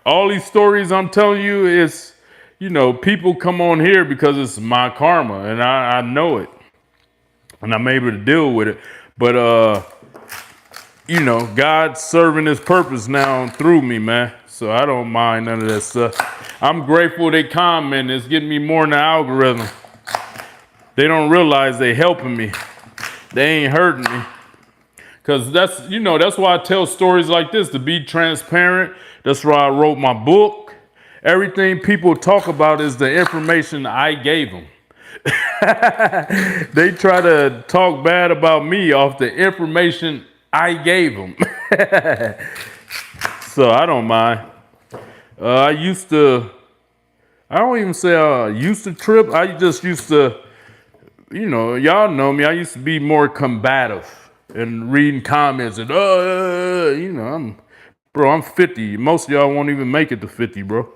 All these stories I'm telling you is, you know, people come on here because it's my karma, and I know it. And I'm able to deal with it. But, you know, God's serving his purpose now through me, man. So I don't mind none of that stuff. I'm grateful they comment. It's getting me more in the algorithm. They don't realize they helping me. They ain't hurting me. Because that's, you know, that's why I tell stories like this, to be transparent. That's why I wrote my book. Everything people talk about is the information I gave them. They try to talk bad about me off the information I gave them. So I don't mind. I don't even say I used to trip. I just used to, you know, y'all know me. I used to be more combative and reading comments and, you know, I'm 50. Most of y'all won't even make it to 50, bro.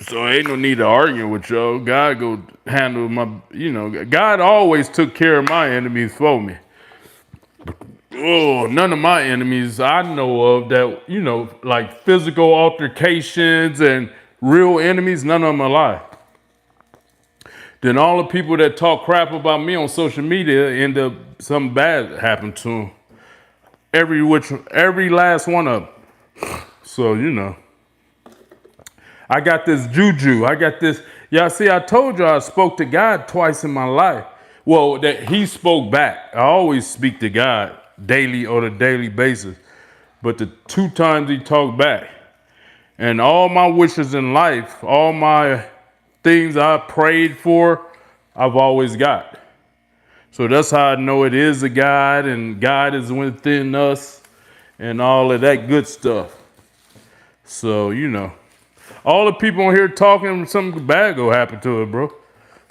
So ain't no need to argue with y'all. God go handle my, you know, God always took care of my enemies for me. Oh, none of my enemies I know of that, you know, like physical altercations and real enemies, none of them are alive. Then all the people that talk crap about me on social media end up something bad happened to them. Every last one of them. So, you know. I got this juju. I got this. Y'all see, I told y'all I spoke to God twice in my life. Well, that he spoke back. I always speak to God daily on a daily basis. But the 2 times he talked back. And all my wishes in life, all my things I prayed for, I've always got. So that's how I know it is a God and God is within us and all of that good stuff. So, you know. All the people on here talking, something bad gonna happen to it, bro.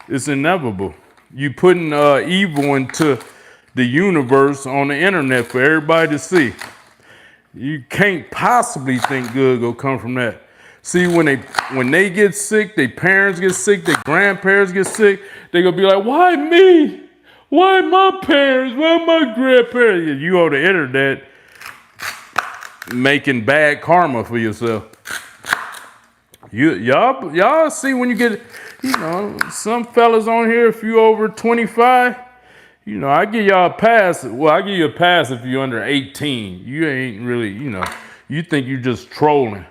It's inevitable. You putting evil into the universe on the internet for everybody to see. You can't possibly think good gonna come from that. See, when they get sick, their parents get sick, their grandparents get sick, they gonna be like, why me? Why my parents? Why my grandparents? You on the internet making bad karma for yourself. Y'all see when you get, some fellas on here, if you over 25, I give y'all a pass. Well, I give you a pass if you're under 18. You ain't really, you think you just trolling.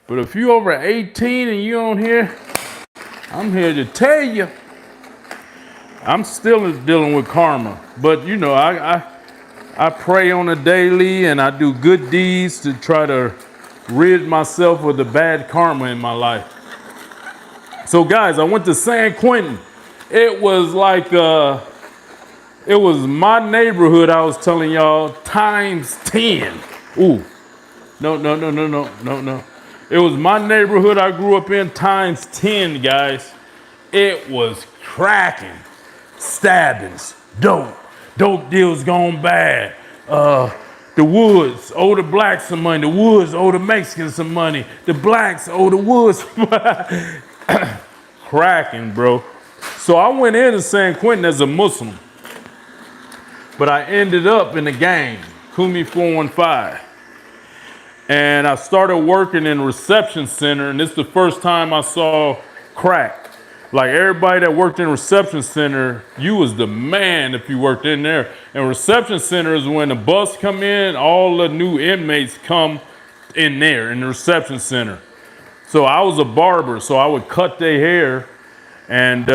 But if you over 18 and you on here, I'm here to tell you, I'm still dealing with karma. But I pray on a daily and I do good deeds to try to rid myself of the bad karma in my life. So guys, I went to San Quentin. It was like, it was my neighborhood I was telling y'all times 10. Ooh, no. It was my neighborhood I grew up in times 10, guys. It was cracking. Stabbings, dope deals gone bad. The Woods owe the blacks some money. The Woods owe the Mexicans some money. The blacks owe the Woods. Cracking, bro. So I went into San Quentin as a Muslim, but I ended up in the gang, Kumi 415. And I started working in a reception center, and this is the first time I saw crack. Like everybody that worked in reception center, you was the man if you worked in there. And reception center is when the bus come in, all the new inmates come in there in the reception center. So I was a barber, so I would cut their hair, and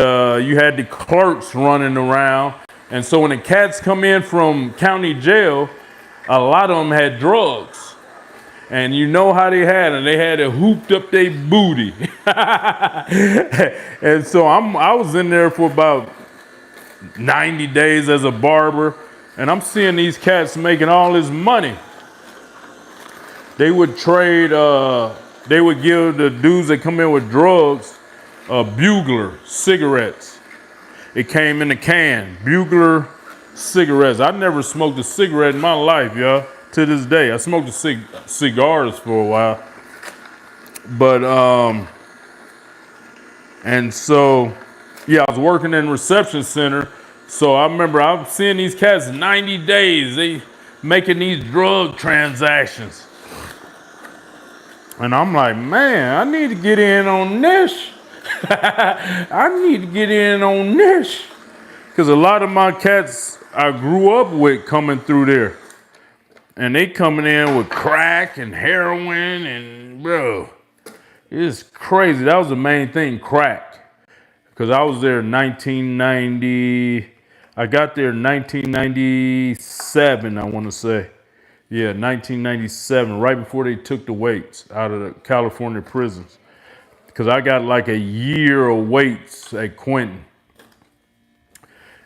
you had the clerks running around. And so when the cats come in from county jail, a lot of them had drugs. And you know how they had it. They had it hooped up their booty. And so I was in there for about 90 days as a barber. And I'm seeing these cats making all this money. They would trade, they would give the dudes that come in with drugs, Bugler cigarettes. It came in a can, Bugler cigarettes. I never smoked a cigarette in my life, y'all. To this day, I smoked cigars for a while, but and so I was working in reception center. So I remember I'm seeing these cats 90 days, they making these drug transactions, and I'm like, man, I need to get in on this. I need to get in on this because a lot of my cats I grew up with coming through there. And they coming in with crack and heroin and bro, it's crazy. That was the main thing, crack. Because I was there in 1990. I got there in 1997, I want to say. Yeah, 1997, right before they took the weights out of the California prisons. Because I got like a year of weights at Quentin.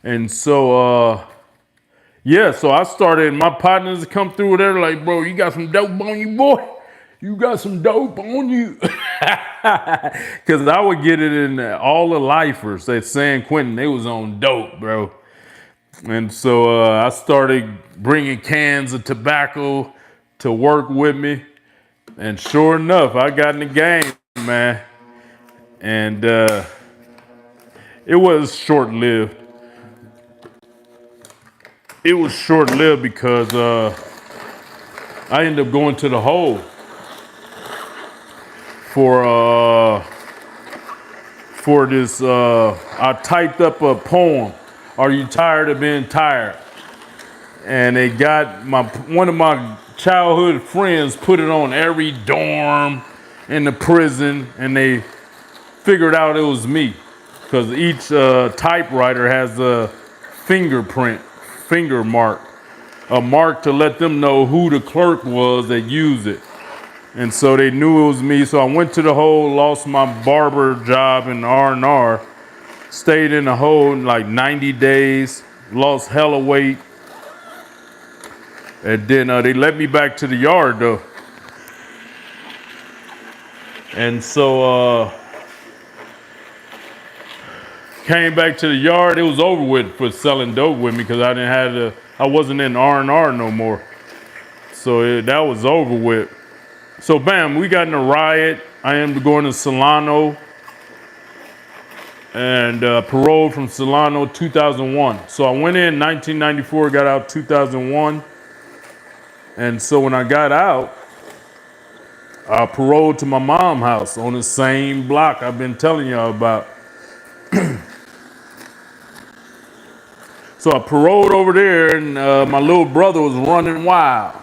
And so, so I started, my partners come through there like, bro, you got some dope on you, boy? You got some dope on you? Because I would get it in all the lifers at San Quentin. They was on dope, bro. And so I started bringing cans of tobacco to work with me. And sure enough, I got in the game, man. And it was short-lived. It was short-lived because I ended up going to the hole for this. I typed up a poem. Are you tired of being tired? And they got one of my childhood friends put it on every dorm in the prison, and they figured out it was me because each typewriter has a fingerprint. Finger mark, a mark to let them know who the clerk was that used it. And so they knew it was me. So I went to the hole, lost my barber job in R&R, stayed in the hole in like 90 days, lost hella weight. And then they let me back to the yard though. And so came back to the yard. It was over with for selling dope with me because I wasn't in R&R no more. So that was over with. So bam, we got in a riot. I ended up going to Solano. and paroled from Solano 2001. So I went in 1994, got out 2001. And so when I got out, I paroled to my mom's house on the same block I've been telling y'all about. So I paroled over there, and my little brother was running wild.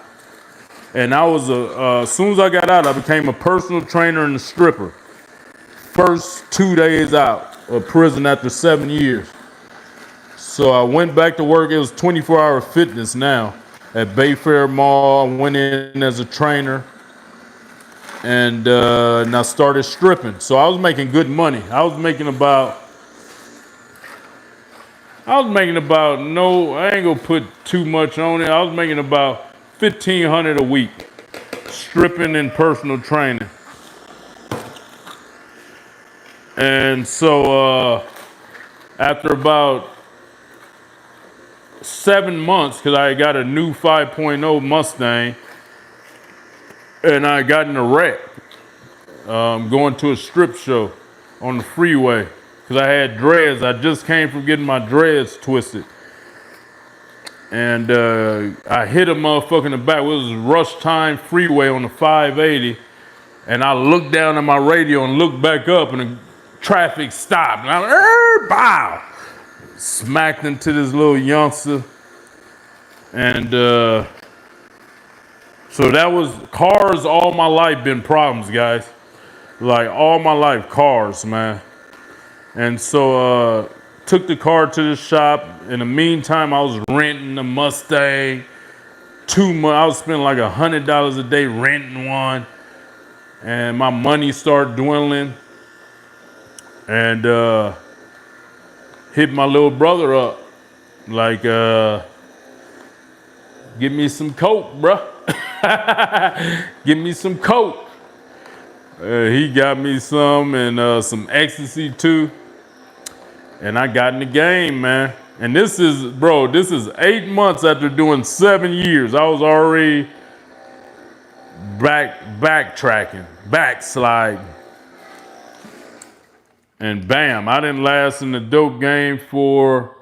And I was as soon as I got out, I became a personal trainer and a stripper. First 2 days out of prison after 7 years. So I went back to work. It was 24-hour fitness now at Bayfair Mall. I went in as a trainer, and I started stripping. So I was making good money. I was making about, I ain't gonna put too much on it. I was making about $1,500 a week, stripping and personal training. And so after about 7 months, because I got a new 5.0 Mustang, and I got in a wreck going to a strip show on the freeway, because I had dreads. I just came from getting my dreads twisted. And I hit a motherfucker in the back. It was rush time freeway on the 580. And I looked down at my radio and looked back up, and the traffic stopped. And I was, bow! Smacked into this little youngster. And so that was, cars all my life been problems, guys. Like all my life, cars, man. And so took the car to the shop. In the meantime, I was renting a Mustang. 2 months, I was spending like $100 a day renting one. And my money started dwindling. And hit my little brother up. Like, give me some coke, bruh. Give me some coke. He got me some, and some ecstasy too. And I got in the game, man. And this is 8 months after doing 7 years. I was already backtracking, backsliding. And bam, I didn't last in the dope game for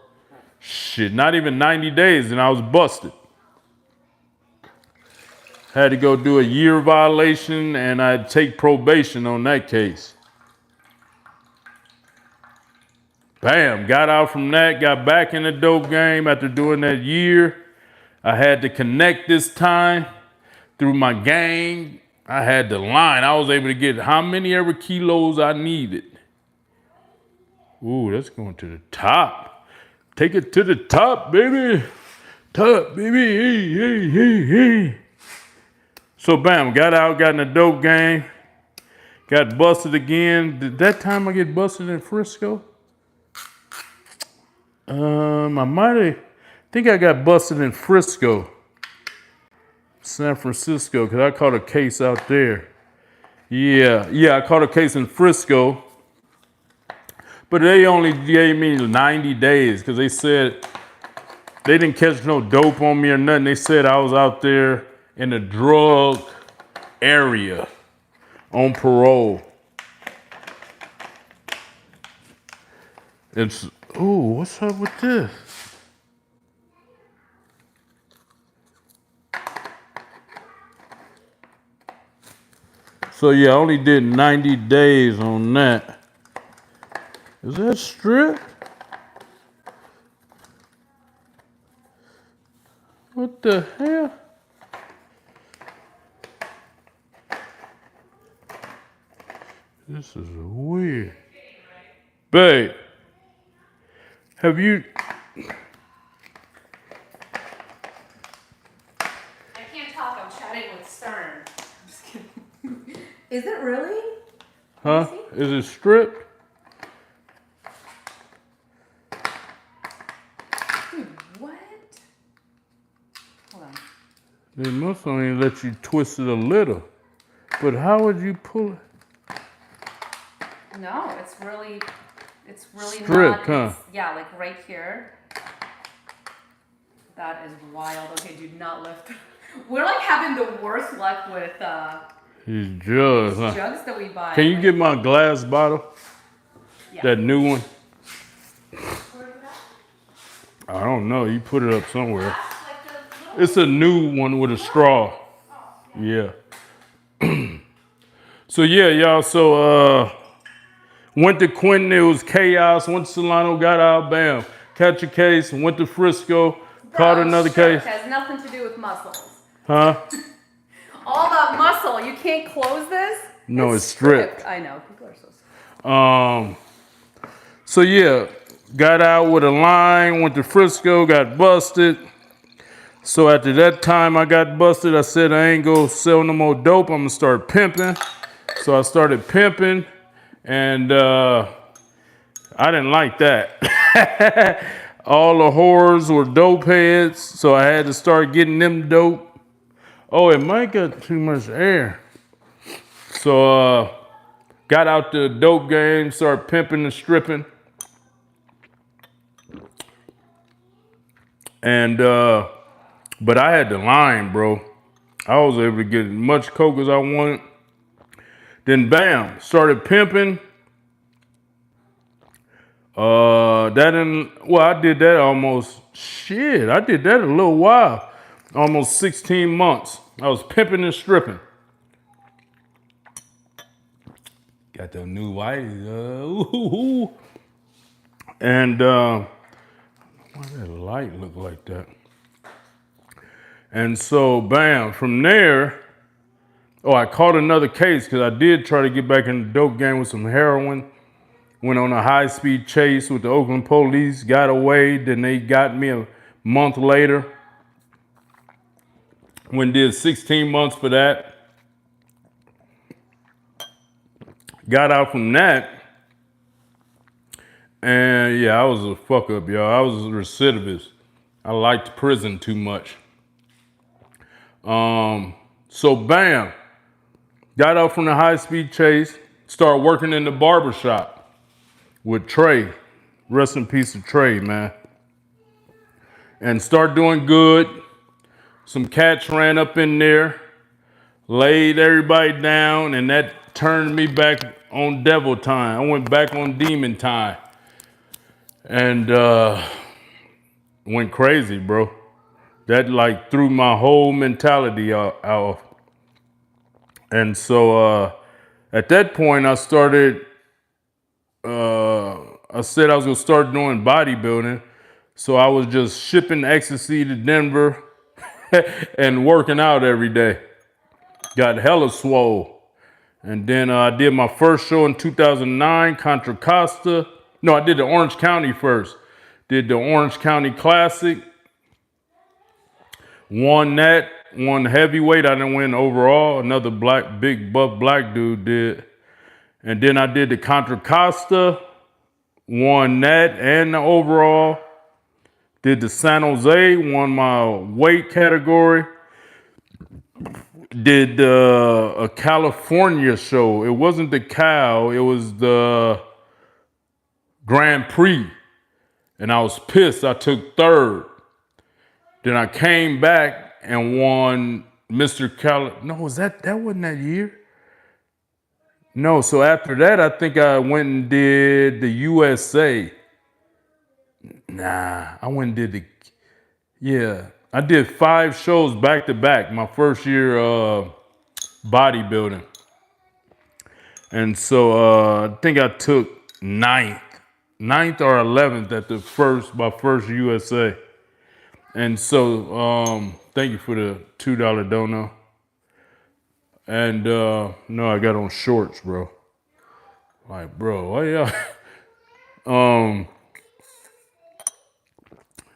not even 90 days, and I was busted. Had to go do a year violation, and I'd take probation on that case. Bam, got out from that, got back in the dope game after doing that year. I had to connect this time through my gang. I had the line. I was able to get how many ever kilos I needed. Ooh, that's going to the top. Take it to the top, baby. Top, baby. Hey, hey, hey, hey. So bam, got out, got in the dope game. Got busted again. Did that time I get busted in Frisco? I think I got busted in Frisco, San Francisco, because I caught a case out there. Yeah, I caught a case in Frisco, but they only gave me 90 days because they said they didn't catch no dope on me or nothing. They said I was out there in the drug area on parole. What's up with this? So yeah, I only did 90 days on that. Is that strip? What the hell? This is weird. Babe, have you... I can't talk, I'm chatting with Stern. I'm just kidding. Is it really? Huh? Is it stripped? Dude, what? Hold on. They must only let you twist it a little. But how would you pull it? No, it's really Stripped, not. huh? Yeah, like right here. That is wild. Okay, do not lift. We're like having the worst luck with These jugs, huh? jugs that we buy. Can you get my glass bottle? Yeah. That new one? I don't know. You put it up somewhere. Like the little. It's a new one with a straw. Yeah. So yeah, y'all. So went to Quentin. It was chaos. Went to Solano. Got out. Bam. Catch a case. Went to Frisco. Caught Bro, another strip case. has nothing to do with muscles. Huh? All that muscle, you can't close this? No, it's stripped. I know, people are so stupid. So yeah, got out with a line, went to Frisco, got busted. So after that time I got busted, I said I ain't gonna sell no more dope. I'm gonna start pimping. So I started pimping, and I didn't like that. All the whores were dope heads, so I had to start getting them dope. Oh, it might get too much air. So got out the dope game, started pimping and stripping. And but I had the line, bro. I was able to get as much coke as I wanted. Then bam, started pimping. I did that I did that a little while. Almost 16 months. I was pimping and stripping. Got the new whiteys. And why did that light look like that? And so, bam, from there, I caught another case because I did try to get back in the dope game with some heroin. Went on a high-speed chase with the Oakland police, got away. Then they got me a month later. Did 16 months for that. Got out from that. And yeah, I was a fuck up, y'all. I was a recidivist. I liked prison too much. So bam, got out from the high-speed chase, started working in the barber shop with Trey. Rest in peace to Trey, man. And start doing good. Some cats ran up in there, laid everybody down, and that turned me back on devil time. I went back on demon time. And went crazy, bro. That like threw my whole mentality out. And so at that point I started, I said I was gonna start doing bodybuilding. So I was just shipping ecstasy to Denver and working out every day. Got hella swole. And then I did my first show in 2009, Contra Costa. No, I did the Orange County first. Did the Orange County Classic. Won that. Won heavyweight. I didn't win overall. Another big buff black dude did. And then I did the Contra Costa. Won that and the overall. Did the San Jose. Won my weight category. Did a California show. It wasn't the Cal. It was the Grand Prix. And I was pissed. I took third. Then I came back and won Mr. No, that wasn't that year? No, so after that, I think I went and did the USA. Nah, I went and did I did 5 shows back to back, my first year bodybuilding. And so I think I took 9th or 11th at my first USA. And so thank you for the $2 dono. And no, I got on shorts, bro. Like, bro, why y'all?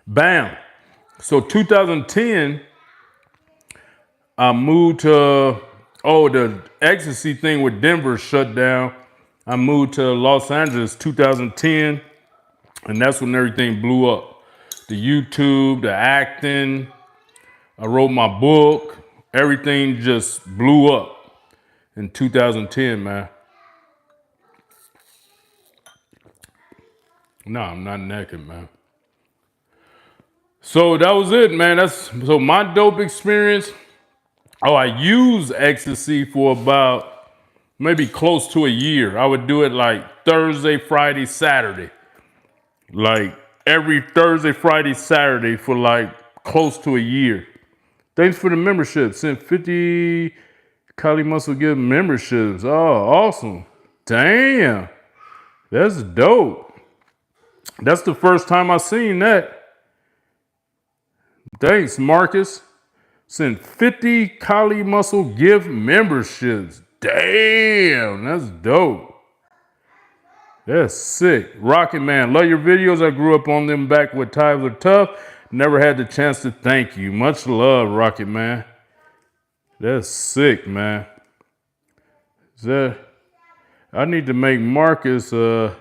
Bam. So 2010, I moved to, the ecstasy thing with Denver shut down. I moved to Los Angeles 2010, and that's when everything blew up. The YouTube, the acting, I wrote my book, everything just blew up in 2010, man. No, I'm not naked, man. So that was it, man. So my dope experience. I used ecstasy for about maybe close to a year. I would do it like Thursday, Friday, Saturday. Like every Thursday, Friday, Saturday for like close to a year. Thanks for the membership. Sent 50 Kali Muscle Give memberships. Oh, awesome. Damn. That's dope. That's the first time I seen that. Thanks, Marcus. Sent 50 Kali Muscle Give memberships. Damn, that's dope. That's sick. Rocket Man, love your videos. I grew up on them back when times were tough. Never had the chance to thank you. Much love, Rocket Man. That's sick, man. I need to make Marcus let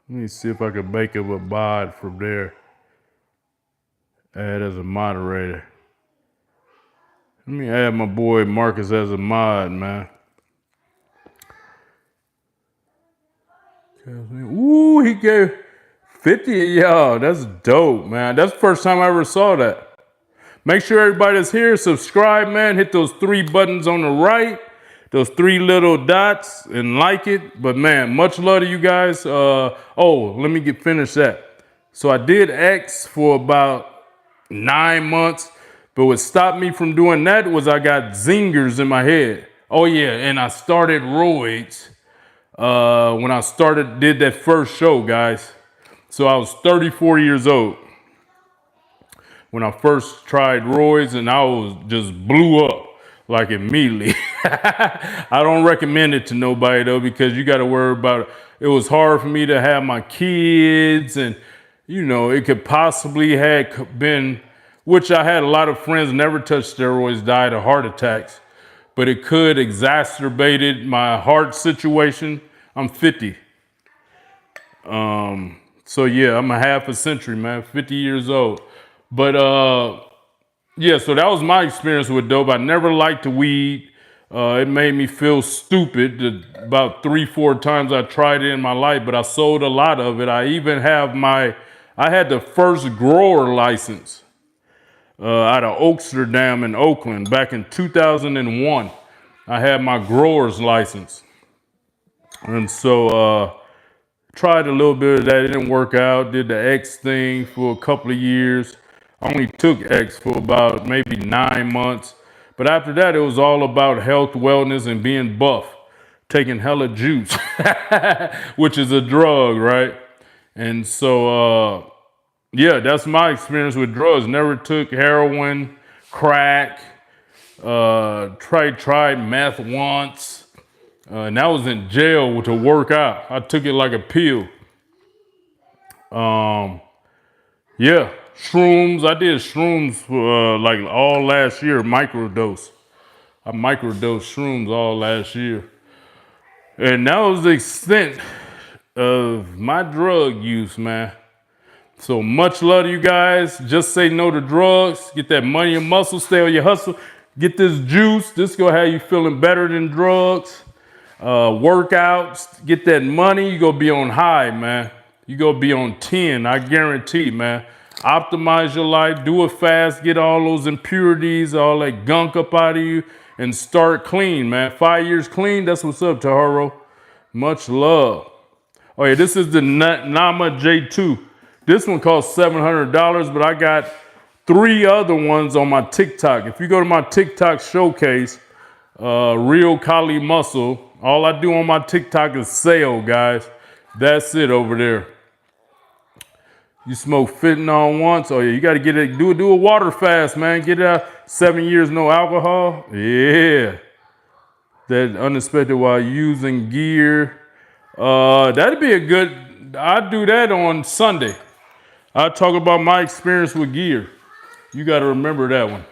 me see if I can make him a mod from there. Add as a moderator. Let me add my boy Marcus as a mod, man. Ooh, he gave 50 of y'all. That's dope, man. That's the first time I ever saw that. Make sure everybody that's here, subscribe, man. Hit those 3 buttons on the right, those 3 little dots, and like it. But, man, much love to you guys. Let me finish that. So I did X for about 9 months. But what stopped me from doing that was I got zingers in my head. Oh, yeah, and I started roids when I did that first show, guys. So I was 34 years old when I first tried roids, and I was just blew up like immediately. I don't recommend it to nobody though, because you got to worry about it. It was hard for me to have my kids, and it could possibly have been, which I had a lot of friends never touched steroids, died of heart attacks, but it could exacerbated my heart situation. I'm 50. So yeah, I'm a half a century, man, 50 years old. But yeah, so that was my experience with dope. I never liked the weed. It made me feel stupid. About 3-4 times I tried it in my life, but I sold a lot of it. I even have I had the first grower license out of Oaksterdam in Oakland back in 2001. I had my grower's license. And so tried a little bit of that. It didn't work out. Did the X thing for a couple of years. I only took X for about maybe 9 months. But after that, it was all about health, wellness, and being buff. Taking hella juice, which is a drug, right? And so, yeah, that's my experience with drugs. Never took heroin, crack, tried meth once. And that was in jail to work out. I took it like a pill. Yeah, shrooms. I did shrooms for like all last year, microdose. I microdosed shrooms all last year. And that was the extent of my drug use, man. So much love to you guys. Just say no to drugs. Get that money and muscle. Stay on your hustle. Get this juice. This gonna have you feeling better than drugs. Workouts, get that money, you gonna be on high, man. You gonna be on 10, I guarantee, man. Optimize your life, do it fast, get all those impurities, all that gunk up out of you, and start clean, man. 5 years clean, that's what's up, Taharo. Much love. Oh yeah, this is the Nama J2. This one costs $700, but I got 3 other ones on my TikTok. If you go to my TikTok showcase, Real Kali Muscle, all I do on my TikTok is sale, guys. That's it over there. You smoke fentanyl once, oh yeah, you got to get it. Do a water fast, man. Get it out. 7 years, no alcohol. Yeah. That unexpected while using gear. That'd be a good. I'd do that on Sunday. I talk about my experience with gear. You got to remember that one.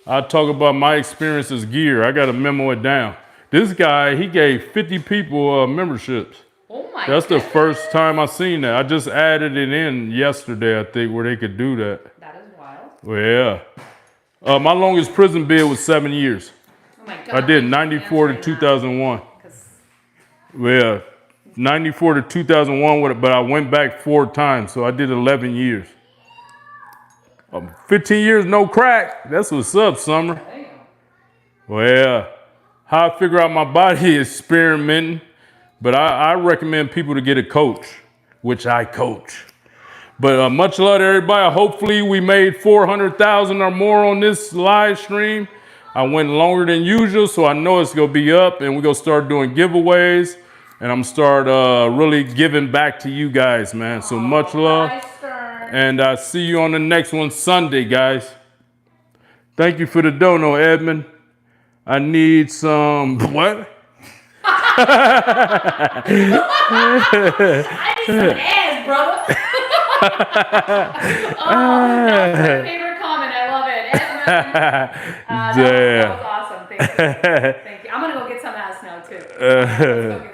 I talk about my experience as gear. I got to memo it down. This guy, he gave 50 people memberships. Oh my That's the goodness. first time I seen that. I just added it in yesterday, I think, where they could do that. That is wild. Well, yeah. My longest prison bid was 7 years. Oh my God. I did 94 to 2001. Well, 94 to 2001, but I went back 4 times, so I did 11 years. 15 years, no crack. That's what's up, Summer. Damn. Well, how I figure out my body is experimenting, but I recommend people to get a coach. which I coach. But much love to everybody. Hopefully we made 400,000 or more on this live stream. I went longer than usual, so I know it's gonna be up, and we're gonna start doing giveaways, and I'm start really giving back to you guys, man. So much love, and I see you on the next one Sunday, guys. Thank you for the dono, Edmund. I need some what? I need some ass, brother. Oh, that's my favorite comment. I love it. That was awesome. Thank you. Thank you. I'm gonna go get some ass now too. Let's go get